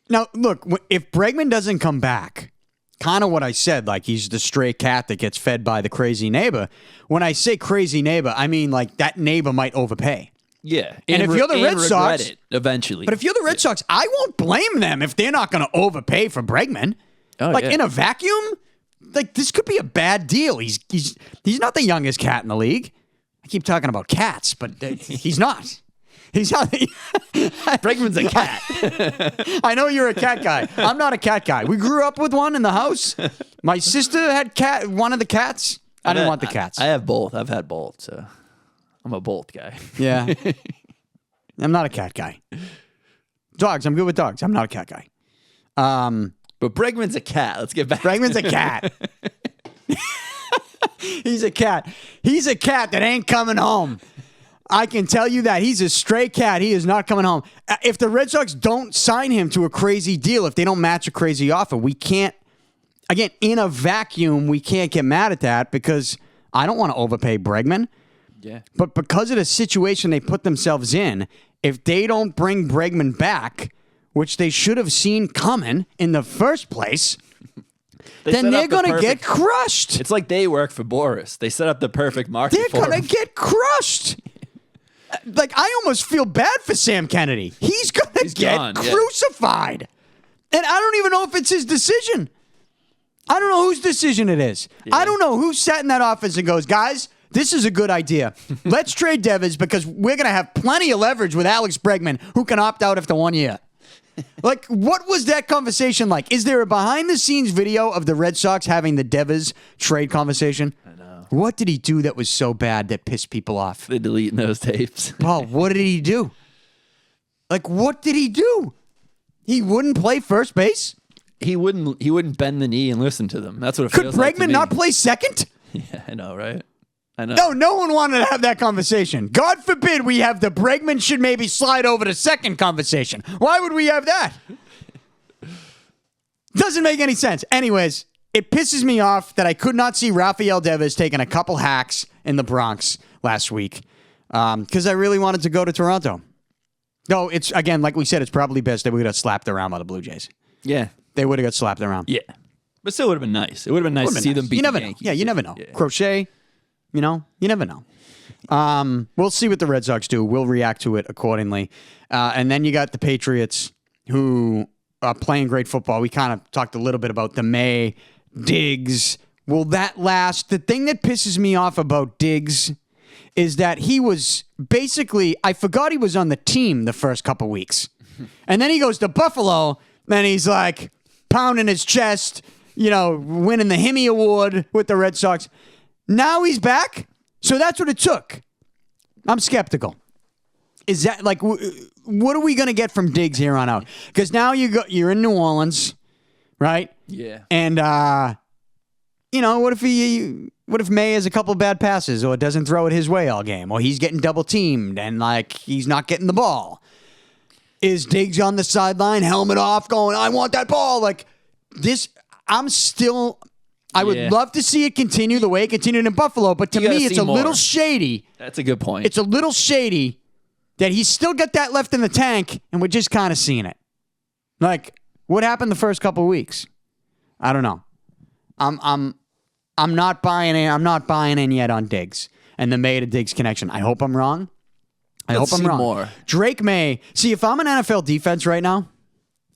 Now, look, if Bregman doesn't come back, kind of what I said, like he's the stray cat that gets fed by the crazy neighbor. When I say crazy neighbor, I mean like that neighbor might overpay. Yeah. And if you're the Red Sox, it eventually. But if you're the Red Sox, I won't blame them if they're not going to overpay for Bregman. In a vacuum, this could be a bad deal. He's not the youngest cat in the league. I keep talking about cats, but he's not. He's not. Bregman's a cat. I know you're a cat guy. I'm not a cat guy. We grew up with one in the house. My sister had one of the cats. I didn't want the cats. I have both. I've had both, so I'm a both guy. Yeah. I'm not a cat guy. Dogs, I'm good with dogs. I'm not a cat guy. But Bregman's a cat. Let's get back. Bregman's a cat. He's a cat. He's a cat that ain't coming home. I can tell you that. He's a stray cat. He is not coming home. If the Red Sox don't sign him to a crazy deal, if they don't match a crazy offer, we can't, again, in a vacuum, we can't get mad at that because I don't want to overpay Bregman. Yeah. But because of the situation they put themselves in, if they don't bring Bregman back, which they should have seen coming in the first place, then they're going to get crushed. It's like they work for Boris. They set up the perfect market for him. They're going to get crushed. Like, I almost feel bad for Sam Kennedy. He's going to get crucified. And I don't even know if it's his decision. I don't know whose decision it is. Yeah. I don't know who sat in that office and goes, guys, this is a good idea. Let's trade Devers because we're going to have plenty of leverage with Alex Bregman, who can opt out after 1 year. Like, what was that conversation like? Is there a behind-the-scenes video of the Red Sox having the Devers trade conversation? I know. What did he do that was so bad that pissed people off? They're deleting those tapes. Paul, what did he do? Like, what did he do? He wouldn't play first base? He wouldn't bend the knee and listen to them. That's what it Could feels like to Bregman me. not play second? Yeah, I know, right? I know. No one wanted to have that conversation. God forbid we have the Bregman should maybe slide over to second conversation. Why would we have that? Doesn't make any sense. Anyways, it pisses me off that I could not see Rafael Devers taking a couple hacks in the Bronx last week because I really wanted to go to Toronto. No, it's, again, like we said, it's probably best that we would have slapped around by the Blue Jays. Yeah. They would have got slapped around. Yeah. But still would have been nice. It would have been nice to see them beat the Yankees. Yeah, you never know. Yeah. Crochet, you never know. We'll see what the Red Sox do. We'll react to it accordingly. And then you got the Patriots who are playing great football. We kind of talked a little bit about the Maye, Diggs. Will that last? The thing that pisses me off about Diggs is that he was basically, I forgot he was on the team the first couple weeks. And then he goes to Buffalo, and he's like pounding his chest, winning the Hemi Award with the Red Sox. Now he's back, so that's what it took. I'm skeptical. Is that like, what are we going to get from Diggs here on out? Because now you're in New Orleans, right? Yeah. And what if Maye has a couple bad passes or doesn't throw it his way all game, or he's getting double teamed and he's not getting the ball? Is Diggs on the sideline, helmet off, going, I want that ball? Like this, I would love to see it continue the way it continued in Buffalo, but to me, it's a little shady. That's a good point. It's a little shady that he's still got that left in the tank, and we're just kind of seeing it. Like, what happened the first couple of weeks? I don't know. I'm not buying in. I'm not buying in yet on Diggs and the Maye to Diggs connection. I hope I'm wrong. Let's see more. Drake Maye. See, if I'm an NFL defense right now,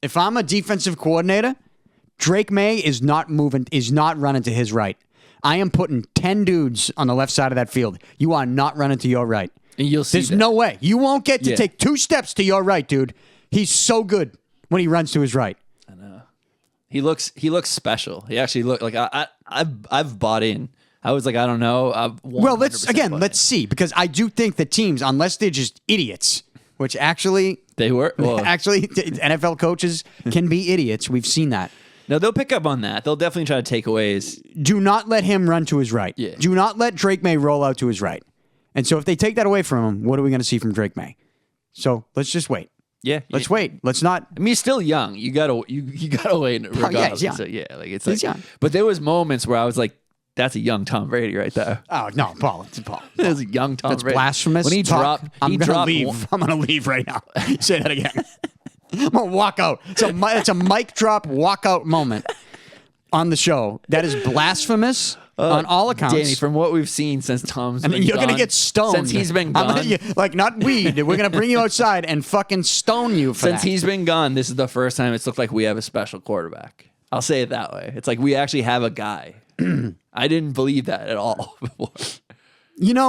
if I'm a defensive coordinator, Drake Maye is not running to his right. I am putting 10 dudes on the left side of that field. You are not running to your right. And you'll see There's no way. You won't get to take 2 steps to your right, dude. He's so good when he runs to his right. I know. He looks special. He actually looked like I've bought in. I was like, I don't know. Well, let's see, because I do think that teams, unless they're just idiots, which actually they were. Well, actually, NFL coaches can be idiots. We've seen that. No, they'll pick up on that. They'll definitely try to take aways. Do not let him run to his right. Yeah. Do not let Drake Maye roll out to his right. And so if they take that away from him, what are we going to see from Drake Maye? So let's just wait. Yeah, let's wait. Let's not. I mean, he's still young. You gotta wait. Regardless. Yeah, he's young. So, yeah, like it's he's like. young. But there was moments where I was like, "That's a young Tom Brady right there." Oh no, Paul! It's Paul. That's a young Tom That's Brady. blasphemous. When he dropped, I'm gonna leave. I'm gonna leave right now. Say that again. I'm gonna walk out. It's a mic drop walkout moment on the show. That is blasphemous. On all accounts. Danny, from what we've seen since Tom's been you're gone, going to get stoned. Since he's been gone. Like, not weed. We're going to bring you outside and fucking stone you for Since that. he's been gone, this is the first time it's looked like we have a special quarterback. I'll say it that way. It's like we actually have a guy. I didn't believe that at all before.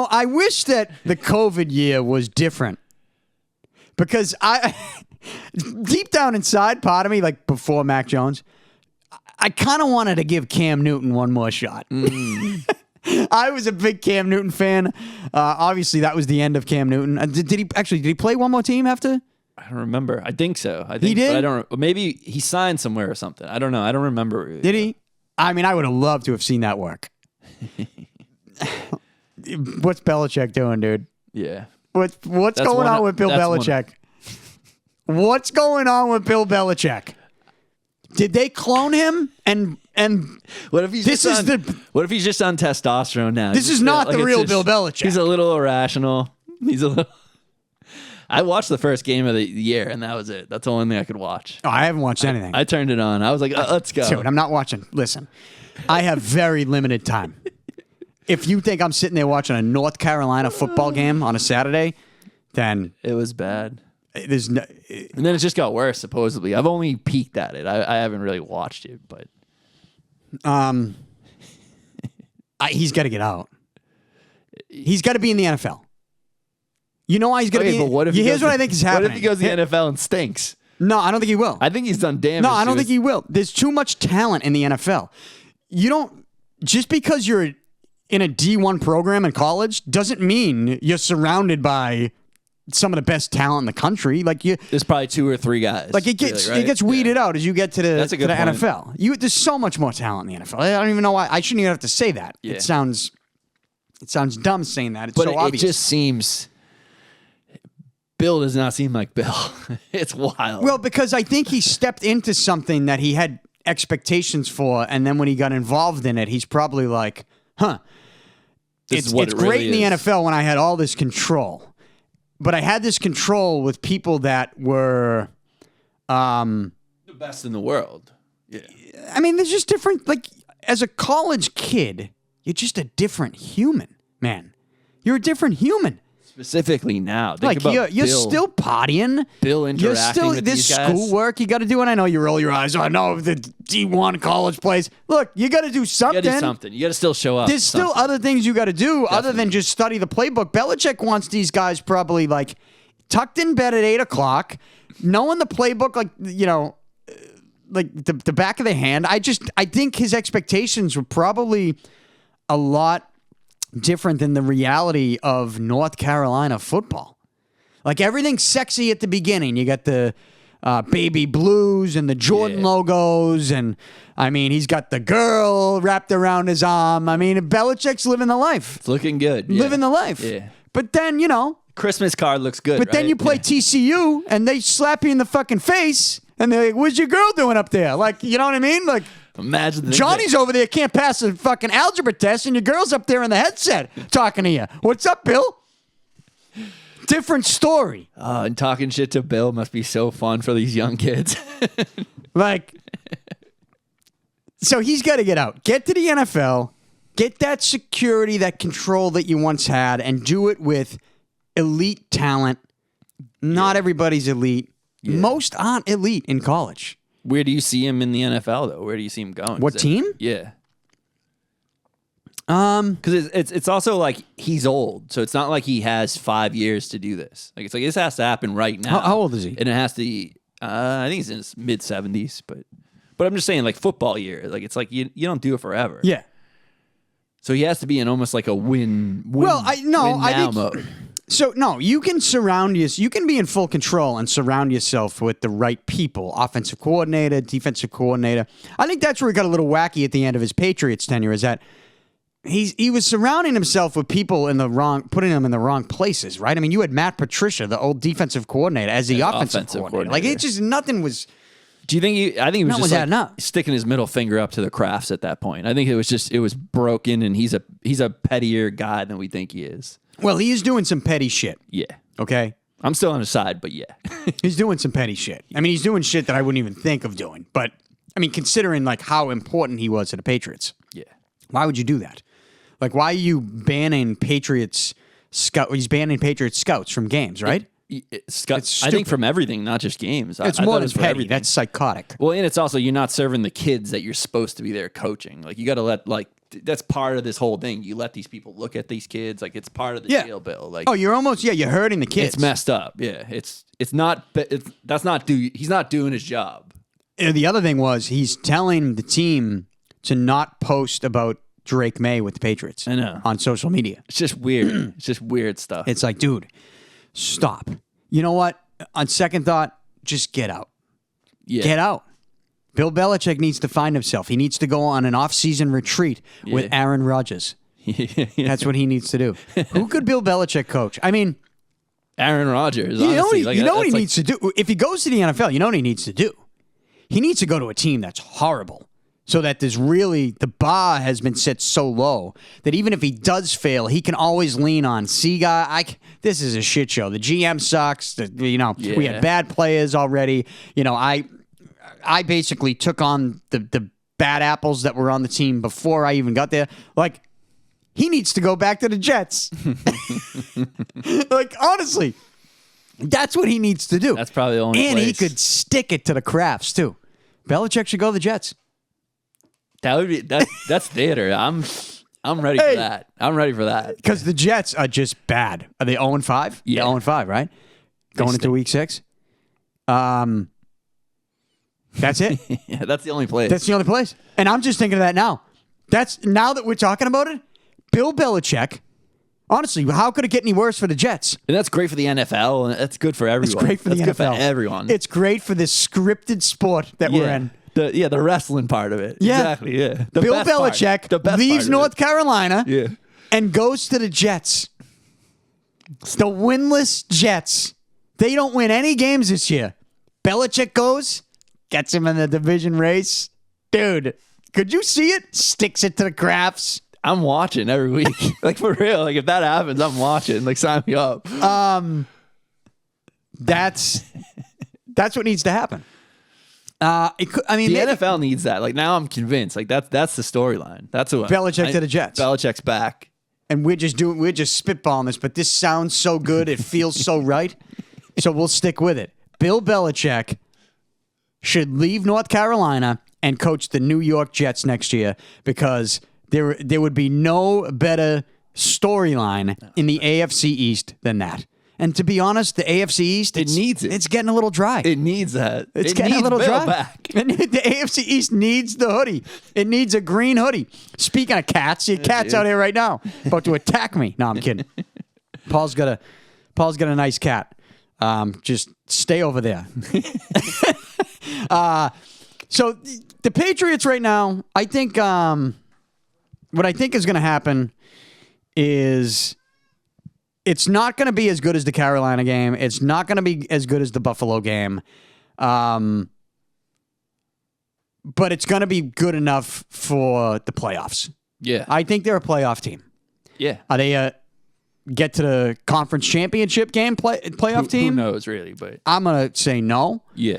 I wish that the COVID year was different. Because deep down inside, part of me, like before Mac Jones, I kind of wanted to give Cam Newton one more shot. I was a big Cam Newton fan. Obviously, that was the end of Cam Newton. Did he play one more team after? I don't remember. I think so. I think He did? But I don't. Maybe he signed somewhere or something. I don't know. I don't remember. Did he? I mean, I would have loved to have seen that work. What's Belichick doing, dude? Yeah. What's going on with Bill Belichick? What's going on with Bill Belichick? Did they clone him? And what if he's what if he's just on testosterone now? This is not the real Bill Belichick. He's a little irrational. He's a little. I watched the first game of the year, and that was it. That's the only thing I could watch. Oh, I haven't watched anything. I turned it on. I was like, let's go. Dude, I'm not watching. Listen, I have very limited time. If you think I'm sitting there watching a North Carolina football game on a Saturday, then it was bad. There's no, and then it just got worse, supposedly. I've only peeked at it. I haven't really watched it, but he's got to get out. He's got to be in the NFL. You know why he's going to be? But what if here's what I think is happening. What if he goes to the NFL and stinks? No, I don't think he will. I think he's done damage. No, I don't think he will. There's too much talent in the NFL. You don't just because you're in a D1 program in college doesn't mean you're surrounded by some of the best talent in the country. Like there's probably 2 or 3 guys. Like it gets weeded out as you get to the NFL. There's so much more talent in the NFL. I don't even know why. I shouldn't even have to say that. Yeah. It sounds dumb saying that. It's so obvious. It just seems. Bill does not seem like Bill. It's wild. Well, because I think he stepped into something that he had expectations for, and then when he got involved in it, he's probably like, huh. It's great in the NFL when I had all this control. But I had this control with people that were the best in the world. Yeah. I mean, there's just different, like, as a college kid, you're just a different human, man. You're a different human. Specifically now. Think like, you're still partying. Bill interacting with these guys. There's schoolwork you got to do, and I know you roll your eyes. Oh, no, the D1 college plays. Look, you got to do something. You got to do something. You got to still show up. There's still other things you got to do other than just study the playbook. Belichick wants these guys probably, like, tucked in bed at 8 o'clock, knowing the playbook, like, you know, like the back of their hand. I think his expectations were probably a lot different than the reality of North Carolina football. Like everything's sexy at the beginning. You got the baby blues and the Jordan logos, and I mean he's got the girl wrapped around his arm. I mean Belichick's living the life. It's looking good. Living the life. Yeah. But then, you know, Christmas card looks good. But then you play TCU and they slap you in the fucking face and they're like, "What's your girl doing up there?" Like, you know what I mean? Like, imagine Johnny's over there, can't pass a fucking algebra test, and your girl's up there in the headset talking to you. What's up, Bill? Different story. And talking shit to Bill must be so fun for these young kids. Like, so he's got to get out. Get to the NFL. Get that security, that control that you once had, and do it with elite talent. Not everybody's elite. Yeah. Most aren't elite in college. Where do you see him in the NFL, though? Where do you see him going? What team? Yeah. Because it's also like he's old, so it's not like he has 5 years to do this. Like it's like this has to happen right now. How old is he? And it has to. I think he's in his mid-70s, but I'm just saying, like football year, like it's like you don't do it forever. Yeah. So he has to be in almost like a win. Well, I think mode. So, no, you can you can be in full control and surround yourself with the right people, offensive coordinator, defensive coordinator. I think that's where he got a little wacky at the end of his Patriots tenure, is that he was surrounding himself with people putting them in the wrong places, right? I mean, you had Matt Patricia, the old defensive coordinator, as the offensive coordinator. Like, it just, nothing was... Do you think I think he was just like sticking his middle finger up to the crafts at that point. I think it was broken, and he's a pettier guy than we think he is. Well, he is doing some petty shit. Yeah. Okay? I'm still on his side, but yeah. He's doing some petty shit. I mean, he's doing shit that I wouldn't even think of doing. But, I mean, considering, like, how important he was to the Patriots. Yeah. Why would you do that? Like, why are you banning Patriots scouts? He's banning Patriots scouts from games, right? I think from everything, not just games. It's more than petty. Everything. That's psychotic. Well, and it's also, you're not serving the kids that you're supposed to be there coaching. Like, you got to let, like, that's part of this whole thing. You let these people look at these kids. Like, it's part of the deal, Bill. Like, you're hurting the kids. It's messed up. Yeah. He's not doing his job. And the other thing was he's telling the team to not post about Drake Maye with the Patriots. I know. On social media. It's just weird. It's just weird stuff. It's like, dude, stop. You know what? On second thought, just get out. Yeah. Get out. Bill Belichick needs to find himself. He needs to go on an off-season retreat with Aaron Rodgers. That's what he needs to do. Who could Bill Belichick coach? I mean, Aaron Rodgers. You know honestly. what he needs to do? If he goes to the NFL, you know what he needs to do? He needs to go to a team that's horrible so that the bar has been set so low that even if he does fail, he can always lean on, see, guy, this is a shit show. The GM sucks. We had bad players already. I basically took on the bad apples that were on the team before I even got there. Like, he needs to go back to the Jets. Like, honestly, that's what he needs to do. That's probably the only And place. he could stick it to the Crafts, too. Belichick should go to the Jets. That would be that's theater. I'm ready for that. I'm ready for that. Because the Jets are just bad. Are they 0-5? Yeah. 0-5, right? Going into week 6. That's it. Yeah, that's the only place. That's the only place. And I'm just thinking of that now. Now that we're talking about it, Bill Belichick, honestly, how could it get any worse for the Jets? And that's great for the NFL, and that's good for everyone. It's great for the NFL. Good for everyone. It's great for this scripted sport that we're in. The wrestling part of it. Yeah. Exactly, yeah. The Bill best part. Belichick The best leaves part of North Carolina Yeah. and goes to the Jets. The winless Jets. They don't win any games this year. Belichick goes, gets him in the division race. Dude, could you see it? Sticks it to the Crafts. I'm watching every week. Like, for real. Like, if that happens, I'm watching. Like, sign me up. That's what needs to happen. The NFL needs that. Like, now I'm convinced. Like, that's the storyline. That's what Belichick to the Jets. Belichick's back. And we're just spitballing this, but this sounds so good. It feels so right. So we'll stick with it. Bill Belichick should leave North Carolina and coach the New York Jets next year because there would be no better storyline in the AFC East than that. And to be honest, the AFC East, It needs it. It's getting a little dry. It needs that. It's it getting needs a little Bill dry. back. And the AFC East needs the hoodie. It needs a green hoodie. Speaking of cats, your cat's out here right now, about to attack me. No, I'm kidding. Paul's got a nice cat. Just stay over there. So the Patriots right now, I think what I think is going to happen is it's not going to be as good as the Carolina game. It's not going to be as good as the Buffalo game. But it's going to be good enough for the playoffs. Yeah. I think they're a playoff team. Yeah. Are they get to the conference championship game playoff team? Who knows, really? But I'm going to say no. yeah.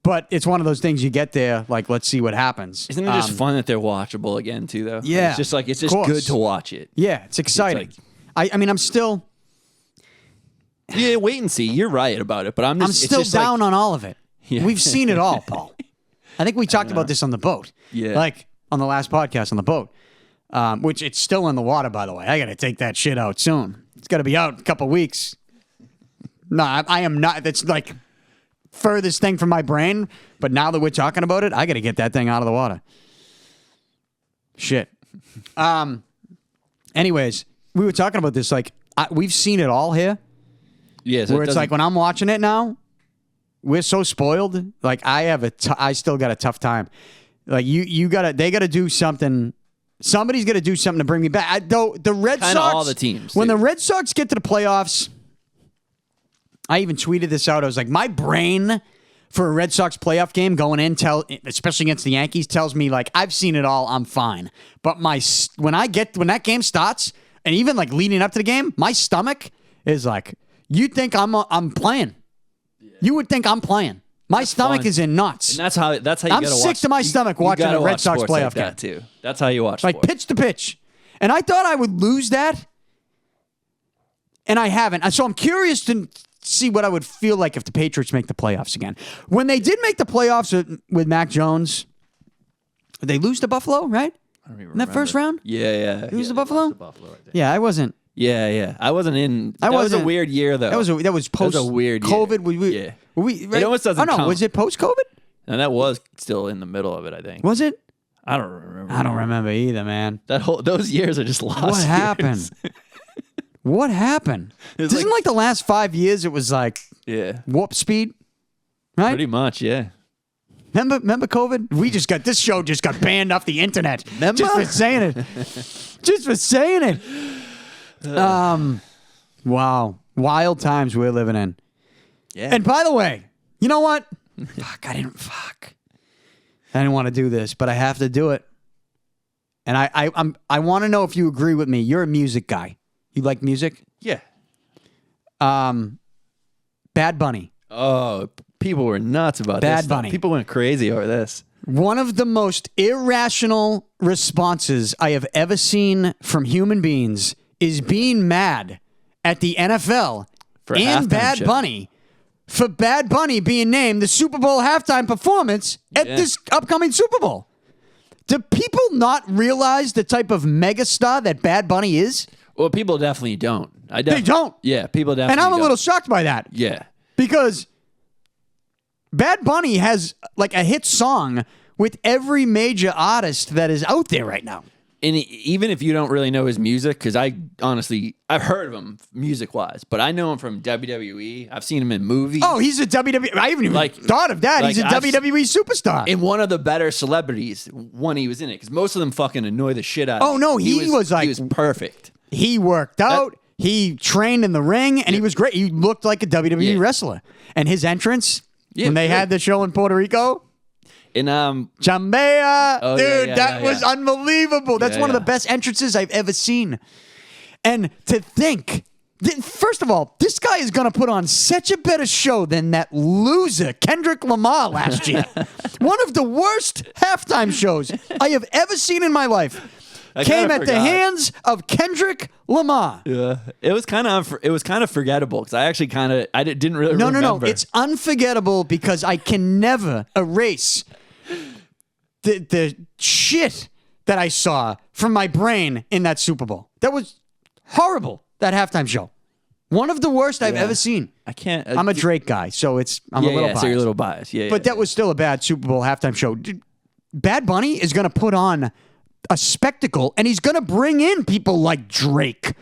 But it's one of those things you get there, like, let's see what happens. Isn't it just fun that they're watchable again, too, though? Yeah. It's just good to watch it. Yeah, it's exciting. I mean, I'm still... Yeah, wait and see. You're right about it, but I'm still down on all of it. Yeah. We've seen it all, Paul. I think we talked about this on the boat. Yeah. Like, on the last podcast on the boat. Which it's still in the water, by the way. I got to take that shit out soon. It's got to be out in a couple weeks. No, I am not. That's like furthest thing from my brain. But now that we're talking about it, I got to get that thing out of the water. Shit. Anyways, we were talking about this. Like, we've seen it all here. Yeah, so where it's like when I'm watching it now, we're so spoiled. Like, I still got a tough time. Like, they gotta do something. Somebody's gotta do something to bring me back. Though the Red Kinda Sox, all the teams, when too. the Red Sox get to the playoffs, I even tweeted this out. I was like, my brain for a Red Sox playoff game going in, especially against the Yankees, tells me like I've seen it all. I'm fine. But when that game starts, and even like leading up to the game, my stomach is like, you think I'm playing? Yeah. You would think I'm playing. My stomach is in knots. And that's how you gotta watch. I'm sick to my stomach watching a Red Sox playoff game. That too. That's how you watch like sports. pitch to pitch. And I thought I would lose that, and I haven't. So I'm curious to see what I would feel like if the Patriots make the playoffs again. When they did make the playoffs with Mac Jones, did they lose to Buffalo, right? I don't even In that first round? Yeah. Who's the Buffalo? Buffalo right there. Yeah, I wasn't. Yeah. I wasn't in. That was a weird year, though. That was post. That was a weird COVID. year. Right? It almost doesn't Oh no, count. was it post COVID? And that was still in the middle of it, I think. Was it? I don't remember. I don't remember either, man. Those years are just lost. What happened? years. What happened? Isn't like the last 5 years it was like warp speed? Right? Pretty much, yeah. Remember COVID? This show just got banned off the internet. Remember? Just for saying it. Just for saying it. Wow. Wild times we're living in. Yeah. And by the way, you know what? I didn't want to do this, but I have to do it. And I want to know if you agree with me. You're a music guy. You like music? Yeah. Bad Bunny. Oh, people were nuts about this. Bad Bunny. People went crazy over this. One of the most irrational responses I have ever seen from human beings is being mad at the NFL and Bad Bunny for Bad Bunny being named the Super Bowl halftime performance at this upcoming Super Bowl. Do people not realize the type of megastar that Bad Bunny is? Well, people definitely don't. They don't. Yeah, people definitely don't. And I'm a little shocked by that. Yeah. Because Bad Bunny has like a hit song with every major artist that is out there right now. And even if you don't really know his music, because I've heard of him music-wise, but I know him from WWE. I've seen him in movies. Oh, he's a WWE. I haven't even thought of that. He's a WWE superstar. And one of the better celebrities when he was in it, because most of them fucking annoy the shit out of me. Oh, no, he was perfect. He worked out. He trained in the ring, and he was great. He looked like a WWE wrestler. And his entrance, when they had the show in Puerto Rico... In Chambea, dude, that was unbelievable. That's one of the best entrances I've ever seen. And to think, first of all, this guy is going to put on such a better show than that loser Kendrick Lamar last year. One of the worst halftime shows I have ever seen in my life. Came at the hands of Kendrick Lamar. Yeah, it was kind of forgettable because I didn't really remember. No, it's unforgettable because I can never erase the shit that I saw from my brain in that Super Bowl. That was horrible. That halftime show, one of the worst I've ever seen. I can't. I'm a Drake guy, so I'm a little biased. So you're a little biased. Yeah, but that was still a bad Super Bowl halftime show. Bad Bunny is going to put on a spectacle, and he's going to bring in people like Drake,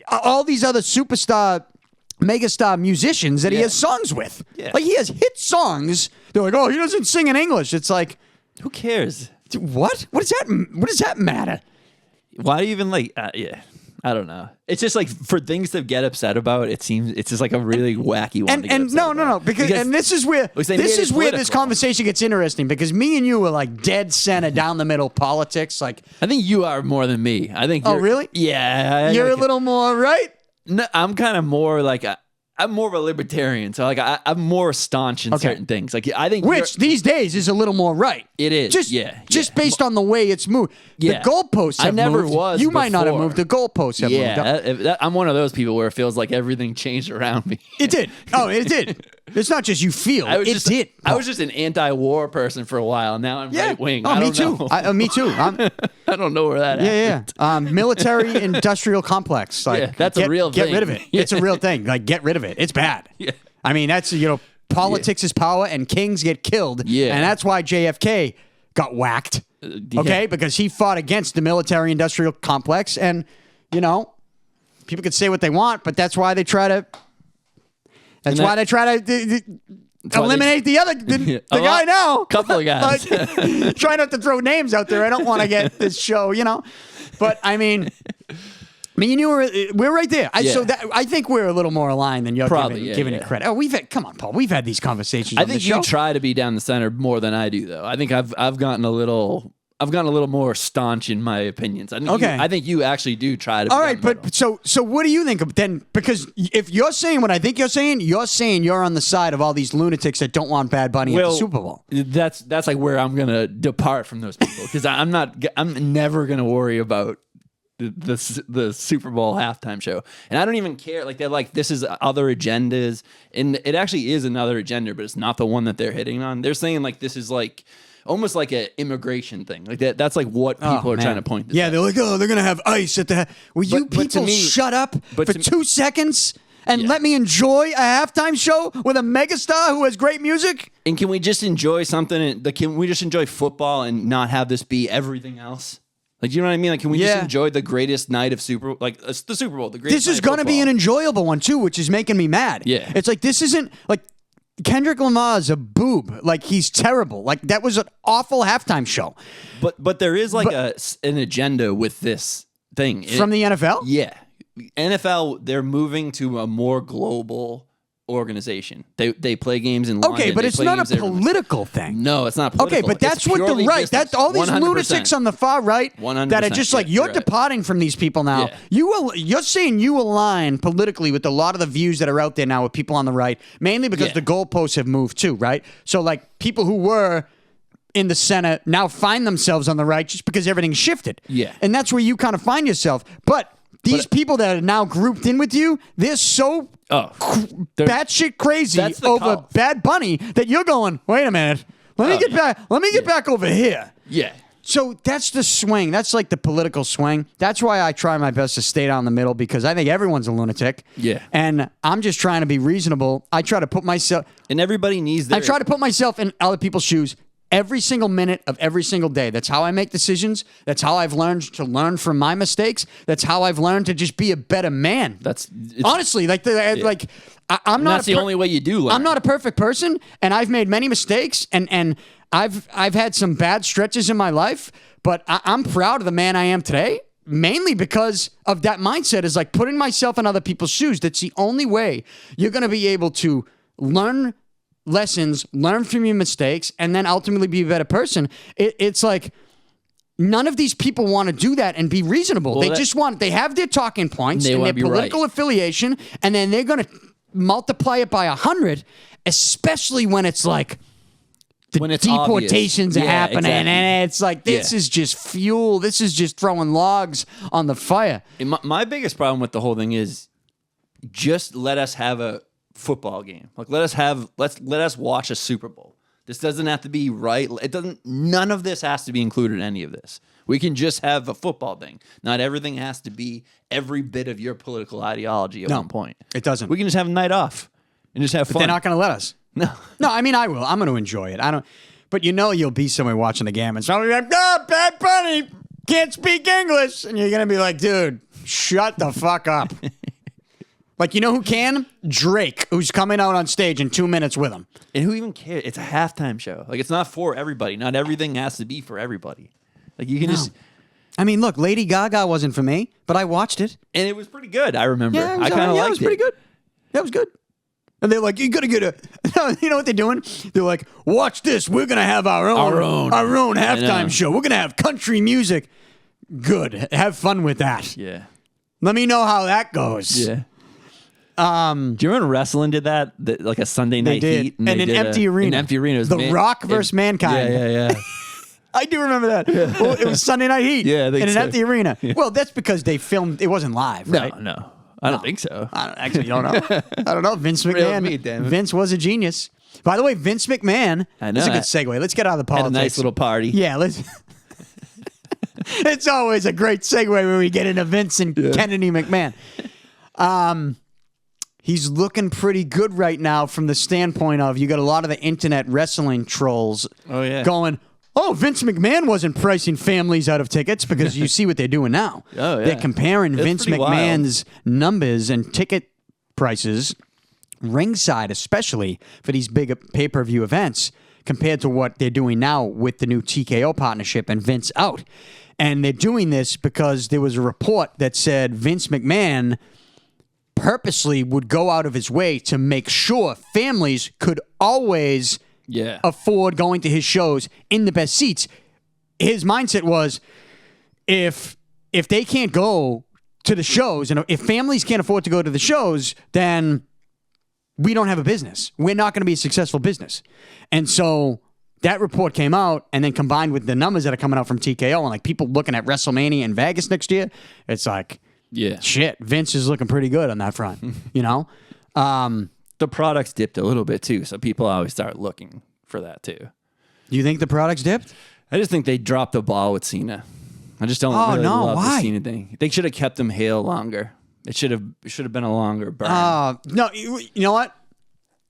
all these other superstar, megastar musicians that he has songs with. Yeah. Like, he has hit songs. They're like, oh, he doesn't sing in English. It's like, who cares? What? What does that matter? Why do you even I don't know. It's just like for things to get upset about. It seems it's just like a really wacky one. And no, because this is where this conversation gets interesting because me and you are like dead center down the middle politics. Like, I think you are more than me. I think. Oh, really? Yeah. You're a little more right. No, I'm kind of more like I'm more of a libertarian, so like I'm more staunch in certain things. Like I think these days is a little more right. It is, just based on the way it's moved. Yeah. The goalposts have moved. I never was. You might not have moved. The goalposts have moved. I'm one of those people where it feels like everything changed around me. It did. Oh, it did. It's not just you feel. It did. I was just an anti-war person for a while. Now I'm right wing. Oh, me too. Me too. I don't know where that happened. Yeah. Military industrial complex. Like, that's a real thing. Get rid of it. It's a real thing. Like, get rid of it. It's bad. Yeah. I mean, that's, politics is power and kings get killed. Yeah. And that's why JFK got whacked. Okay? Because he fought against the military industrial complex. And, people could say what they want, but that's why they try to. That's why they try to eliminate the guy now. Couple of guys. Like, try not to throw names out there. I don't want to get this show, But I mean, me and you we're right there. So I think we're a little more aligned than you're giving it credit. Oh, come on, Paul. We've had these conversations. I think you try to be down the center more than I do, though. I think I've gotten a little more staunch in my opinions. I think you actually do try to. All right, but so what do you think of then? Because if you're saying what I think you're saying you're on the side of all these lunatics that don't want Bad Bunny at the Super Bowl. That's like where I'm gonna depart from those people because I'm never gonna worry about the Super Bowl halftime show, and I don't even care. Like they're like, this is other agendas, and it actually is another agenda, but it's not the one that they're hitting on. They're saying like this is like. Almost like an immigration thing. Like that's like what people are trying to point to. Yeah, they're like, they're going to have ICE at the... Will you people shut up for 2 seconds? and let me enjoy a halftime show with a megastar who has great music? And can we just enjoy something? Can we just enjoy football and not have this be everything else? Like, you know what I mean? Like, can we just enjoy the greatest night of the Super Bowl? The greatest. This is going to be an enjoyable one too, which is making me mad. Yeah, it's like this isn't like Kendrick Lamar's a boob. Like, he's terrible. Like, that was an awful halftime show. But there is like an agenda with this thing from the NFL. Yeah, NFL. They're moving to a more global organization. They play games in London. Okay, but it's not a political thing. No, it's not political. Okay, but that's what the right. That's all these 100%. lunatics on the far right 100%, that are just like, you're departing from these people now. Yeah. You're saying you align politically with a lot of the views that are out there now with people on the right, mainly because the goalposts have moved too, right? So like people who were in the center now find themselves on the right just because everything's shifted. Yeah. And that's where you kind of find yourself. But these people that are now grouped in with you, they're so batshit crazy over Bad Bunny that you're going, wait a minute, let me get back. Let me get back over here. Yeah. So that's the swing. That's like the political swing. That's why I try my best to stay down the middle, because I think everyone's a lunatic. Yeah. And I'm just trying to be reasonable. I try to put myself... And everybody needs their... I try to put myself in other people's shoes every single minute of every single day. That's how I make decisions. That's how I've learned to learn from my mistakes. That's how I've learned to just be a better man. Honestly, like I'm not. That's the only way you do learn. I'm not a perfect person, and I've made many mistakes, and I've had some bad stretches in my life. But I'm proud of the man I am today, mainly because of that mindset. Is like putting myself in other people's shoes. That's the only way you're going to be able to learn lessons, learn from your mistakes, and then ultimately be a better person. It's like none of these people want to do that and be reasonable. They have their talking points and their political affiliation, and then they're going to multiply it by 100, especially when it's like when it's deportations are happening, and it's like this is just fuel. This is just throwing logs on the fire. And my biggest problem with the whole thing is just let us have a football game. Like let us watch a Super Bowl. This doesn't have to be right. None of this has to be included in any of this. We can just have a football thing. Not everything has to be every bit of your political ideology at one point. It doesn't. We can just have a night off and just have fun. They're not going to let us. No, I mean, I will. I'm going to enjoy it. I don't. But you'll be somewhere watching the game and somebody be like, Bad Bunny can't speak English. And you're going to be like, dude, shut the fuck up. Like, you know who can? Drake, who's coming out on stage in 2 minutes with him. And who even cares? It's a halftime show. Like, it's not for everybody. Not everything has to be for everybody. Like, you can just... I mean, look, Lady Gaga wasn't for me, but I watched it. And it was pretty good, I remember. Yeah, I kind of liked it. It was pretty good. That was good. And they're like, you got to get you know what they're doing? They're like, watch this. We're going to have our own halftime show. We're going to have country music. Good. Have fun with that. Yeah. Let me know how that goes. Yeah. Do you remember wrestling did that? Like a Sunday night heat? And an empty arena. An empty arena. The Rock versus Mankind. Yeah. I do remember that. Yeah. Well, it was Sunday night heat. Yeah, in an empty arena. Yeah. Well, that's because they filmed. It wasn't live, right? No. I don't think so. Actually, you don't know. I don't know. Vince McMahon. Vince was a genius. By the way, Vince McMahon. I know. That's a good segue. Let's get out of the politics. Had a nice little party. Yeah, let's. It's always a great segue when we get into Vince and Kennedy McMahon. He's looking pretty good right now from the standpoint of you got a lot of the internet wrestling trolls going, Vince McMahon wasn't pricing families out of tickets, because you see what they're doing now. Oh, yeah. They're comparing Vince McMahon's numbers and ticket prices, ringside especially, for these big pay-per-view events, compared to what they're doing now with the new TKO partnership and Vince out. And they're doing this because there was a report that said Vince McMahon purposely would go out of his way to make sure families could always afford going to his shows in the best seats. His mindset was, if they can't go to the shows, and if families can't afford to go to the shows, then we don't have a business. We're not going to be a successful business. And so that report came out, and then combined with the numbers that are coming out from TKO and like people looking at WrestleMania in Vegas next year, it's like, shit, Vince is looking pretty good on that front, you know? The products dipped a little bit too, so people always start looking for that too. You think the products dipped? I just think they dropped the ball with Cena. I just don't really love the Cena thing. They should have kept him heel longer. It should have been a longer burn. No, you know what?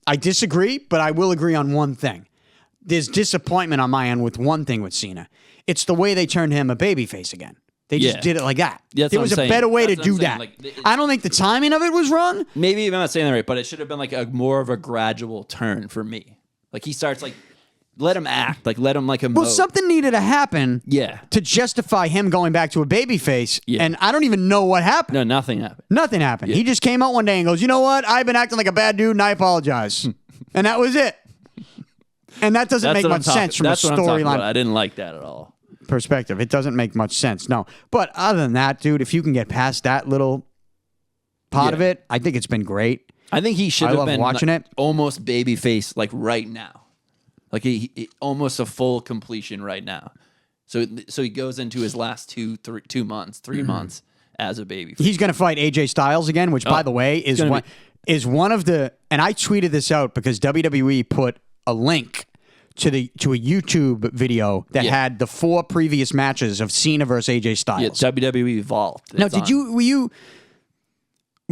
I disagree, but I will agree on one thing. There's disappointment on my end with one thing with Cena. It's the way they turned him a babyface again. They just did it like that. Yeah, there was a better way to do that. Like, I don't think the timing of it was wrong. Maybe I'm not saying that right, but it should have been like a more of a gradual turn for me. Like he starts like, let him act, like let him like emote. Well, something needed to happen. Yeah. To justify him going back to a babyface. Yeah. And I don't even know what happened. No, nothing happened. Nothing happened. Yeah. He just came out one day and goes, you know what? I've been acting like a bad dude and I apologize. And that was it. And that doesn't make much sense from a storyline. I didn't like that at all. Perspective. It doesn't make much sense. No. But other than that, dude, if you can get past that little part of it, I think it's been great. I think he should have been watching it. Almost babyface like right now. Like he almost a full completion right now. So he goes into his last 3 months as a babyface. He's going to fight AJ Styles again, which by the way is one of the, and I tweeted this out because WWE put a link to a YouTube video that had the 4 previous matches of Cena versus AJ Styles. Yeah, WWE Vault. Now, were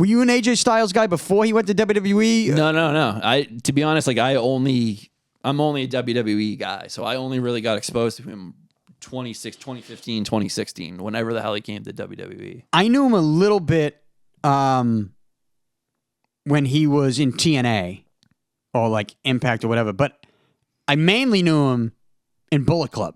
you an AJ Styles guy before he went to WWE? No. To be honest, like I'm only a WWE guy, so I only really got exposed to him 2015, 2016, whenever the hell he came to WWE. I knew him a little bit when he was in TNA or like Impact or whatever, but I mainly knew him in Bullet Club,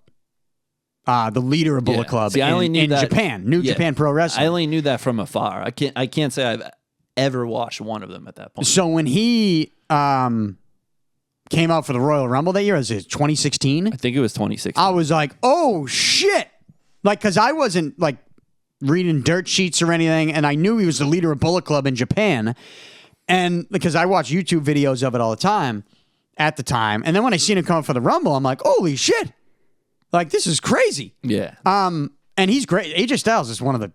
the leader of Bullet Club. See, I only knew that Japan, New Japan Pro Wrestling. I only knew that from afar. I can't say I've ever watched one of them at that point. So when he came out for the Royal Rumble that year, was it 2016? I think it was 2016. I was like, oh shit! Like, because I wasn't like reading dirt sheets or anything, and I knew he was the leader of Bullet Club in Japan, and because I watch YouTube videos of it all the time. At the time, and then when I seen him come up for the Rumble, I'm like, holy shit! Like, this is crazy. Yeah. And he's great. AJ Styles is one of the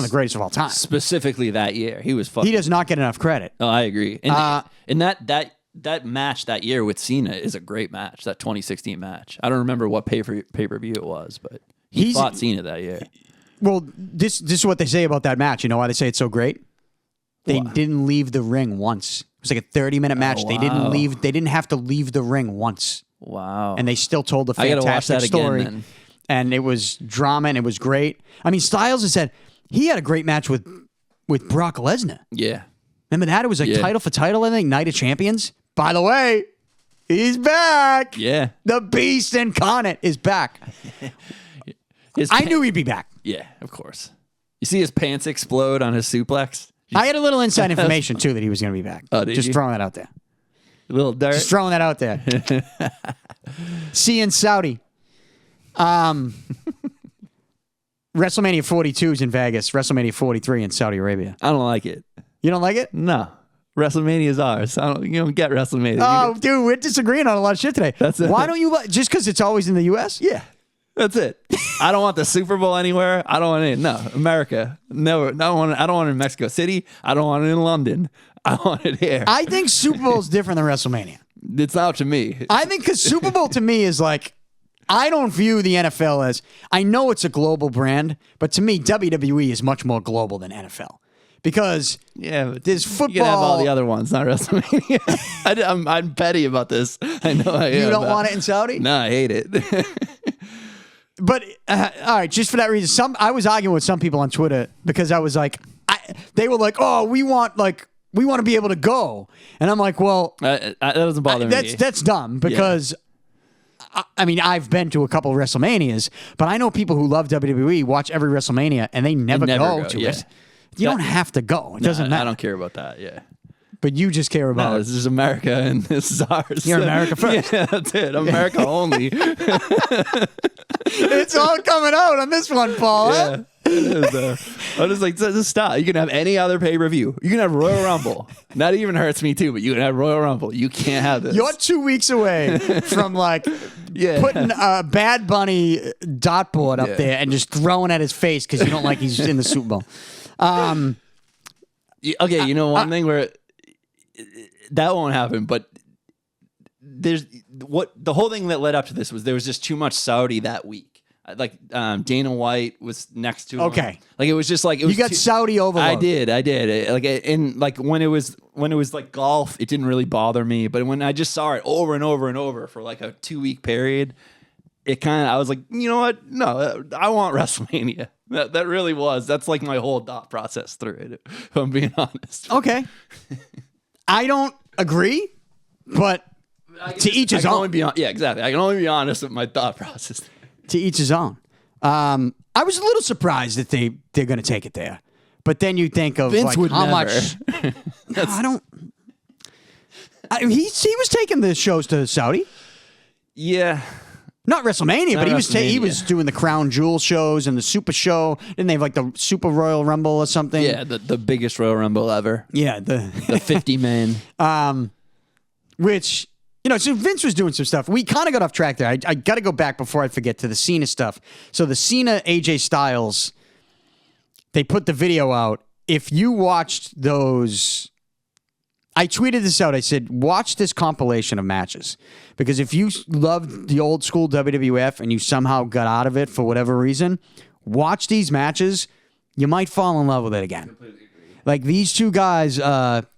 greatest of all time. Specifically that year, he was fucking. He does not get enough credit. Oh, I agree. And that match that year with Cena is a great match. That 2016 match. I don't remember what pay per view it was, but he fought Cena that year. Well, this is what they say about that match. You know why they say it's so great? They didn't leave the ring once. It was like a 30-minute match. Wow. They didn't leave. They didn't have to leave the ring once. Wow. And they still told the fantastic story. Again, then. And it was drama, and it was great. I mean, Styles has said he had a great match with Brock Lesnar. Yeah. Remember that? It was like title for title, I think, Night of Champions. By the way, he's back. Yeah. The Beast incarnate is back. I knew he'd be back. Yeah, of course. You see his pants explode on his suplex? I had a little inside information, too, that he was going to be back. Oh, did Just you? throwing that out there. A little dirt? Just throwing that out there. See you in Saudi. WrestleMania 42 is in Vegas. WrestleMania 43 in Saudi Arabia. I don't like it. You don't like it? No. WrestleMania is ours. You don't get WrestleMania. Oh, dude, we're disagreeing on a lot of shit today. That's it. Why don't you like just because it's always in the U.S.? Yeah. That's it. I don't want the Super Bowl anywhere. I don't want it. No, America. No, I don't want it in Mexico City. I don't want it in London. I want it here. I think Super Bowl is different than WrestleMania. It's not to me. I think because Super Bowl to me is like, I don't view the NFL as, I know it's a global brand, but to me, WWE is much more global than NFL. Because but there's football. You can have all the other ones, not WrestleMania. I'm petty about this. I know I am. You don't want it in Saudi? No, I hate it. But all right, just for that reason, I was arguing with some people on Twitter because I was like, they were like, "Oh, we want to be able to go," and I'm like, "Well, that doesn't bother me. That's dumb because." I mean, I've been to a couple of WrestleManias, but I know people who love WWE watch every WrestleMania and they never go to it. You don't have to go. It doesn't matter. I don't care about that. Yeah. But you just care about this is America and this is ours. You're America first. Yeah, that's it. America only. It's all coming out on this one, Paul. Yeah. I'm just like, just stop. You can have any other pay-per-view. You can have Royal Rumble. That even hurts me too, but you can have Royal Rumble. You can't have this. You're 2 weeks away from putting a Bad Bunny dartboard up there and just throwing at his face because you don't like he's in the Super Bowl. Okay, you know one thing where that won't happen, but there's the whole thing that led up to this was there was just too much Saudi that week. Dana White was next to him. Okay. Like it was just like it was You got Saudi overload. I did. When it was like golf, it didn't really bother me. But when I just saw it over and over and over for like a 2-week period, I was like, you know what? No, I want WrestleMania. That really was. That's like my whole thought process through it, if I'm being honest. Okay. I don't agree, but to each his own. Yeah, exactly. I can only be honest with my thought process. To each his own. I was a little surprised that they're going to take it there. But then you think of Vince would how never. much. No, I don't. He was taking the shows to Saudi. Yeah. Not WrestleMania, but he was WrestleMania. doing the Crown Jewel shows and the Super Show. Didn't they have like the Super Royal Rumble or something? Yeah, the biggest Royal Rumble ever. Yeah, The 50 men. which, so Vince was doing some stuff. We kind of got off track there. I got to go back before I forget to the Cena stuff. So the Cena AJ Styles, they put the video out. If you watched those, I tweeted this out. I said, watch this compilation of matches. Because if you loved the old school WWF and you somehow got out of it for whatever reason, watch these matches. You might fall in love with it again. Like these two guys,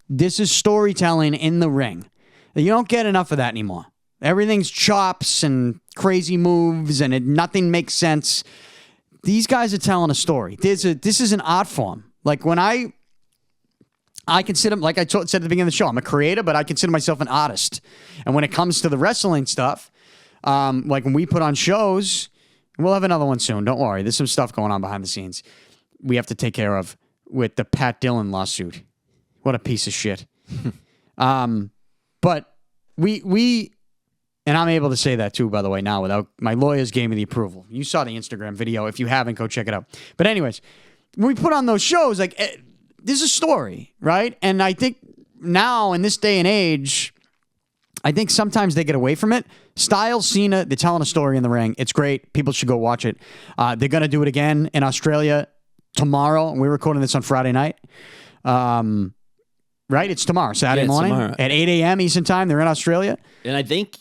this is storytelling in the ring. You don't get enough of that anymore. Everything's chops and crazy moves, and nothing makes sense. These guys are telling a story. This is an art form. Like when I consider, like I said at the beginning of the show, I'm a creator, but I consider myself an artist. And when it comes to the wrestling stuff, like when we put on shows, we'll have another one soon. Don't worry. There's some stuff going on behind the scenes we have to take care of with the Pat Dillon lawsuit. What a piece of shit. But we, and I'm able to say that too, by the way, now without my lawyers gave me the approval. You saw the Instagram video. If you haven't, go check it out. But anyways, when we put on those shows, like there's a story, right? And I think now in this day and age, I think sometimes they get away from it. Styles, Cena, they're telling a story in the ring. It's great. People should go watch it. They're going to do it again in Australia tomorrow. We're recording this on Friday night. Right? It's tomorrow, Saturday morning tomorrow. at 8 a.m. Eastern time. They're in Australia. And I think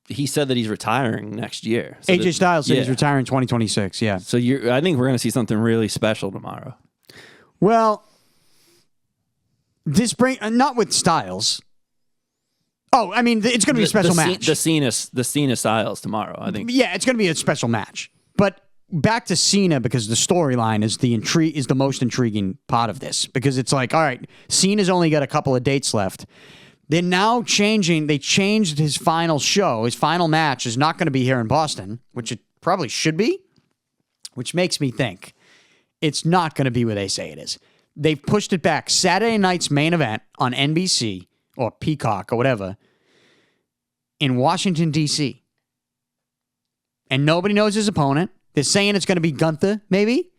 he said that he's retiring next year. So AJ Styles said he's retiring 2026. Yeah. So I think we're going to see something really special tomorrow. Well, not with Styles. Oh, I mean, it's going to be a special match. The Cena Styles tomorrow, I think. Yeah, it's going to be a special match. But back to Cena, because the storyline is the most intriguing part of this. Because it's like, all right, Cena's only got a couple of dates left. They're now changing. They changed his final show. His final match is not going to be here in Boston, which it probably should be, which makes me think it's not going to be where they say it is. They've pushed it back. Saturday night's main event on NBC or Peacock or whatever in Washington, D.C. And nobody knows his opponent. They're saying it's going to be Gunther, maybe.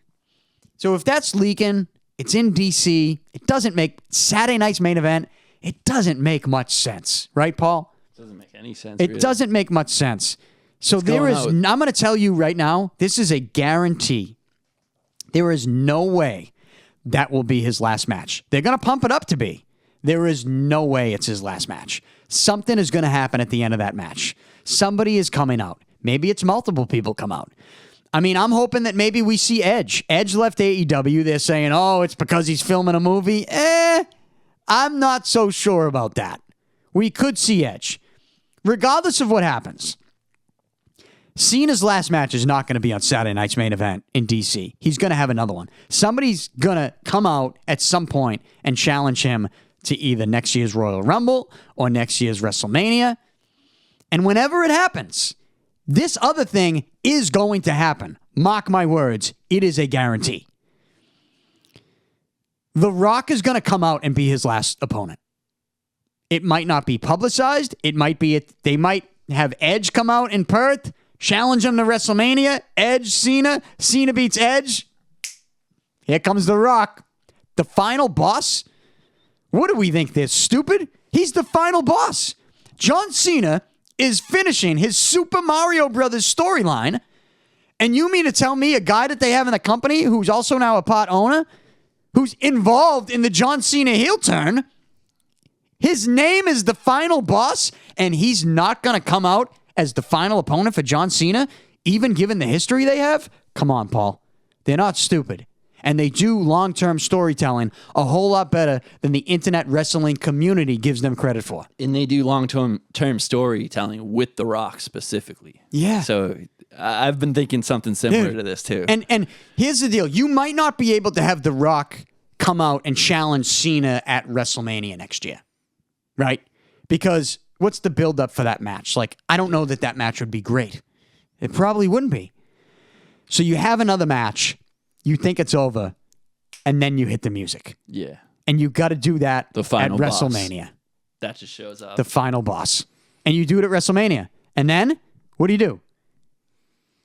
So if that's leaking, it's in D.C. It doesn't make Saturday night's main event. It doesn't make much sense, right, Paul? It doesn't make any sense. It doesn't make much sense. So I'm going to tell you right now, this is a guarantee. There is no way that will be his last match. They're going to pump it up to be. There is no way it's his last match. Something is going to happen at the end of that match. Somebody is coming out. Maybe it's multiple people come out. I mean, I'm hoping that maybe we see Edge. Edge left AEW. They're saying, oh, it's because he's filming a movie. I'm not so sure about that. We could see Edge. Regardless of what happens, Cena's last match is not going to be on Saturday night's main event in D.C. He's going to have another one. Somebody's going to come out at some point and challenge him to either next year's Royal Rumble or next year's WrestleMania. And whenever it happens, this other thing is going to happen. Mark my words, it is a guarantee. The Rock is going to come out and be his last opponent. It might not be publicized. It might be they might have Edge come out in Perth, challenge him to WrestleMania. Edge, Cena beats Edge. Here comes The Rock. The final boss? What do we think? They're stupid? He's the final boss. John Cena is finishing his Super Mario Brothers storyline, and you mean to tell me a guy that they have in the company who's also now a part owner, who's involved in the John Cena heel turn, his name is the final boss, and he's not going to come out as the final opponent for John Cena even given the history they have, come on, Paul. They're not stupid. And they do long-term storytelling a whole lot better than the internet wrestling community gives them credit for. And they do long-term storytelling with The Rock specifically. Yeah. So I've been thinking something similar to this too. And here's the deal. You might not be able to have The Rock come out and challenge Cena at WrestleMania next year. Right? Because what's the build-up for that match? Like, I don't know that match would be great. It probably wouldn't be. So you have another match. You think it's over, and then you hit the music. Yeah. And you got to do that at WrestleMania. Boss. That just shows up. The final boss. And you do it at WrestleMania. And then, what do?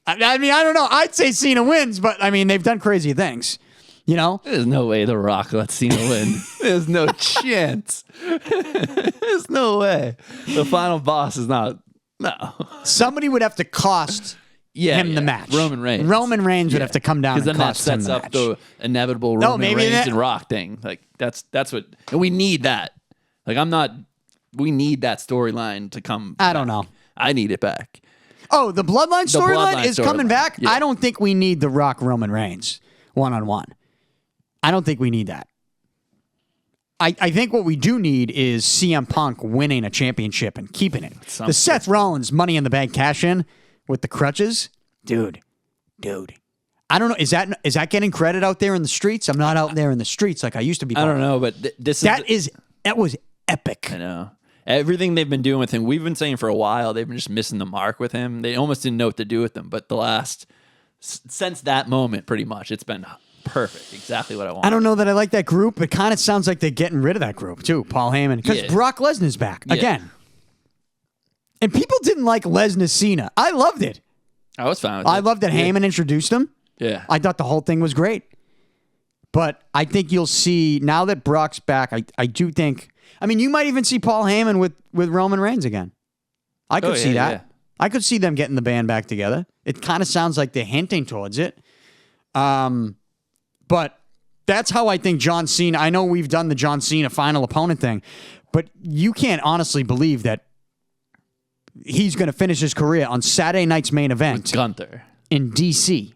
I mean, I don't know. I'd say Cena wins, but, I mean, they've done crazy things. You know? There's no way The Rock lets Cena win. There's no chance. There's no way. The final boss is not... No. Somebody would have to cost... him the match. Roman Reigns. Roman Reigns would have to come down and then cost that him sets the up match. the inevitable Roman Reigns and Rock thing. Like that's what, and we need that. Like we need that storyline to come. I don't know. I need it back. Oh, the Bloodline storyline is coming back? Yeah. I don't think we need The Rock Roman Reigns one-on-one. I don't think we need that. I think what we do need is CM Punk winning a championship and keeping it. The Seth Rollins Money in the Bank cash-in with the crutches, dude. I don't know. Is that getting credit out there in the streets? I'm not out there in the streets like I used to be. I don't know, but that was epic. I know. Everything they've been doing with him, we've been saying for a while, they've been just missing the mark with him. They almost didn't know what to do with him. But since that moment, pretty much, it's been perfect. Exactly what I want. I don't know that I like that group. It kind of sounds like they're getting rid of that group too. Paul Heyman, because Brock Lesnar's back again. And people didn't like Lesnar Cena. I loved it. I was fine with it. I loved that Heyman introduced him. Yeah. I thought the whole thing was great. But I think you'll see, now that Brock's back, I do think, I mean, you might even see Paul Heyman with Roman Reigns again. I could see that. Yeah. I could see them getting the band back together. It kind of sounds like they're hinting towards it. But that's how I think John Cena, I know we've done the John Cena final opponent thing, but you can't honestly believe that he's going to finish his career on Saturday night's main event. With Gunther. In D.C.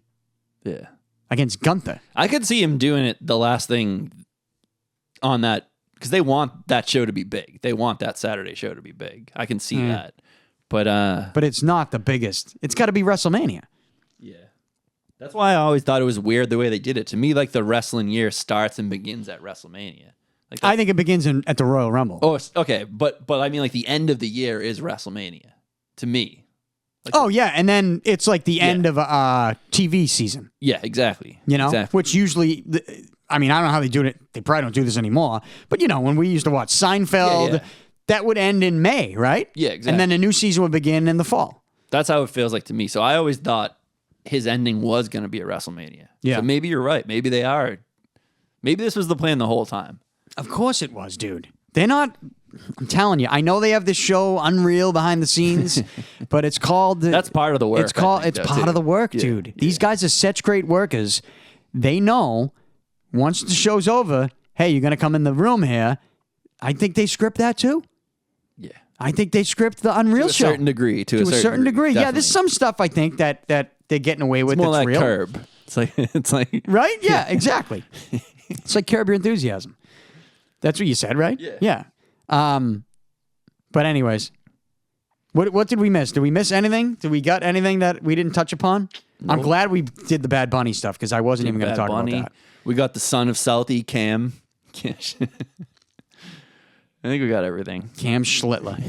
Yeah. Against Gunther. I could see him doing it the last thing on that, because they want that show to be big. They want that Saturday show to be big. I can see that. But it's not the biggest. It's got to be WrestleMania. Yeah. That's why I always thought it was weird the way they did it. To me, like the wrestling year starts and begins at WrestleMania. Like I think it begins at the Royal Rumble. Oh, okay. But I mean, like the end of the year is WrestleMania to me. Like and then it's like the end of a TV season. Yeah, exactly. You know, exactly. Which usually, I mean, I don't know how they do it. They probably don't do this anymore. But you know, when we used to watch Seinfeld, that would end in May, right? Yeah, exactly. And then a new season would begin in the fall. That's how it feels like to me. So I always thought his ending was going to be at WrestleMania. Yeah. So maybe you're right. Maybe they are. Maybe this was the plan the whole time. Of course it was, dude. They're not. I'm telling you. I know they have this show Unreal behind the scenes, but it's called. That's part of the work. It's part of the work, dude. Yeah. These guys are such great workers. They know once the show's over, hey, you're gonna come in the room here. I think they script that too. Yeah. I think they script the Unreal show to a certain degree. To a certain degree. Yeah, there's some stuff I think that they're getting away with. It's more that's like real. Curb. It's like right. Yeah, exactly. It's like Curb Your Enthusiasm. That's what you said, right? Yeah. But anyways, what did we miss? Did we miss anything? Did we got anything that we didn't touch upon? Nope. I'm glad we did the Bad Bunny stuff because I wasn't even going to talk about that. We got the son of Southie, Cam. I think we got everything. Cam Schlittler.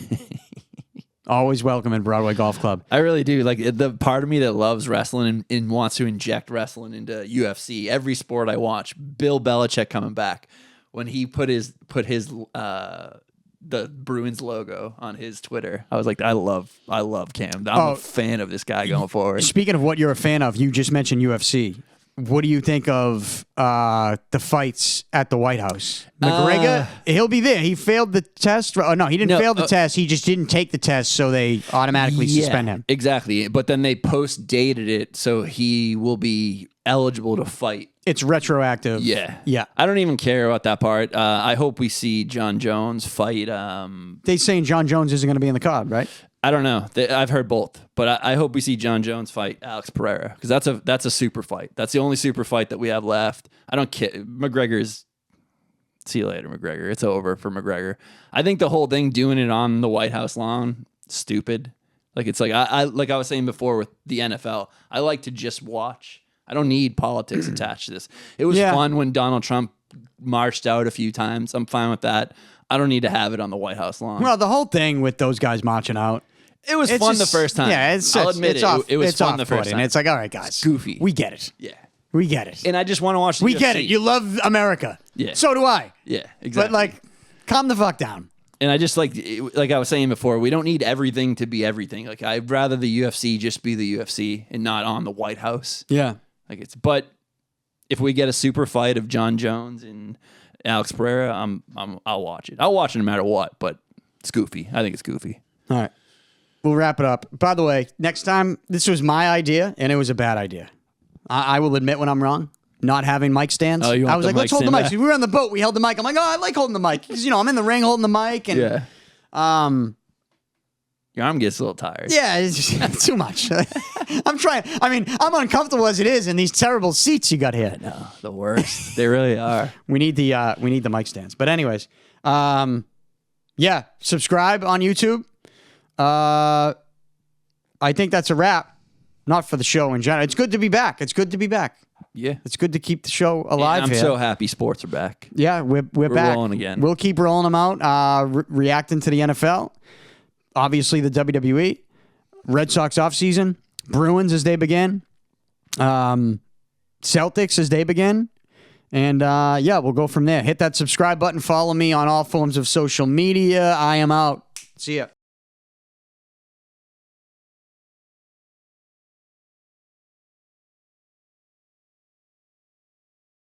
Always welcome in Broadway Golf Club. I really do. Like the part of me that loves wrestling and wants to inject wrestling into UFC. Every sport I watch. Bill Belichick coming back when he put his the Bruins logo on his Twitter. I was like, I love Cam. I'm a fan of this guy going forward. Speaking of what you're a fan of, you just mentioned UFC. What do you think of the fights at the White House. McGregor, he'll be there. He failed the test. Oh, no, he didn't fail the test. He just didn't take the test, so they automatically suspend him. Exactly. But then they post-dated it, so he will be eligible to fight. It's retroactive. Yeah. Yeah. I don't even care about that part. I hope we see John Jones fight. They saying John Jones isn't going to be in the card, right? I don't know. I've heard both, but I hope we see John Jones fight Alex Pereira because that's a super fight. That's the only super fight that we have left. I don't care. McGregor's. See you later, McGregor. It's over for McGregor. I think the whole thing doing it on the White House lawn, stupid. Like it's like I like I was saying before with the NFL. I like to just watch. I don't need politics attached to this. It was fun when Donald Trump marched out a few times. I'm fine with that. I don't need to have it on the White House lawn. Well, the whole thing with those guys marching out. It was fun the first time. Yeah, I'll admit it was fun the first time. It's like, all right, guys. It's goofy. We get it. Yeah. We get it. And I just want to watch the We UFC. get it. You love America. Yeah. So do I. Yeah, exactly. But, like, calm the fuck down. And I just like I was saying before, we don't need everything to be everything. Like, I'd rather the UFC just be the UFC and not on the White House. Yeah. But if we get a super fight of John Jones and Alex Pereira, I'll watch it. I'll watch it no matter what, but it's goofy. I think it's goofy. All right. We'll wrap it up. By the way, next time, this was my idea, and it was a bad idea. I will admit when I'm wrong. Not having mic stands. Oh, you want I was the like, mic let's hold the stand mic. back? So we were on the boat. We held the mic. I'm like, oh, I like holding the mic. Because, I'm in the ring holding the mic. And, Your arm gets a little tired. yeah, it's just too much. I'm trying. I mean, I'm uncomfortable as it is in these terrible seats you got here. No, the worst. They really are. We need the mic stands. But anyways, yeah, subscribe on YouTube. I think that's a wrap. Not for the show in general. It's good to be back. Yeah. It's good to keep the show alive. I'm here. so happy sports are back. Yeah, we're back. Rolling again. We'll keep rolling them out. Reacting to the NFL, obviously the WWE, Red Sox offseason, Bruins as they begin, Celtics as they begin. And, we'll go from there. Hit that subscribe button. Follow me on all forms of social media. I am out. See ya.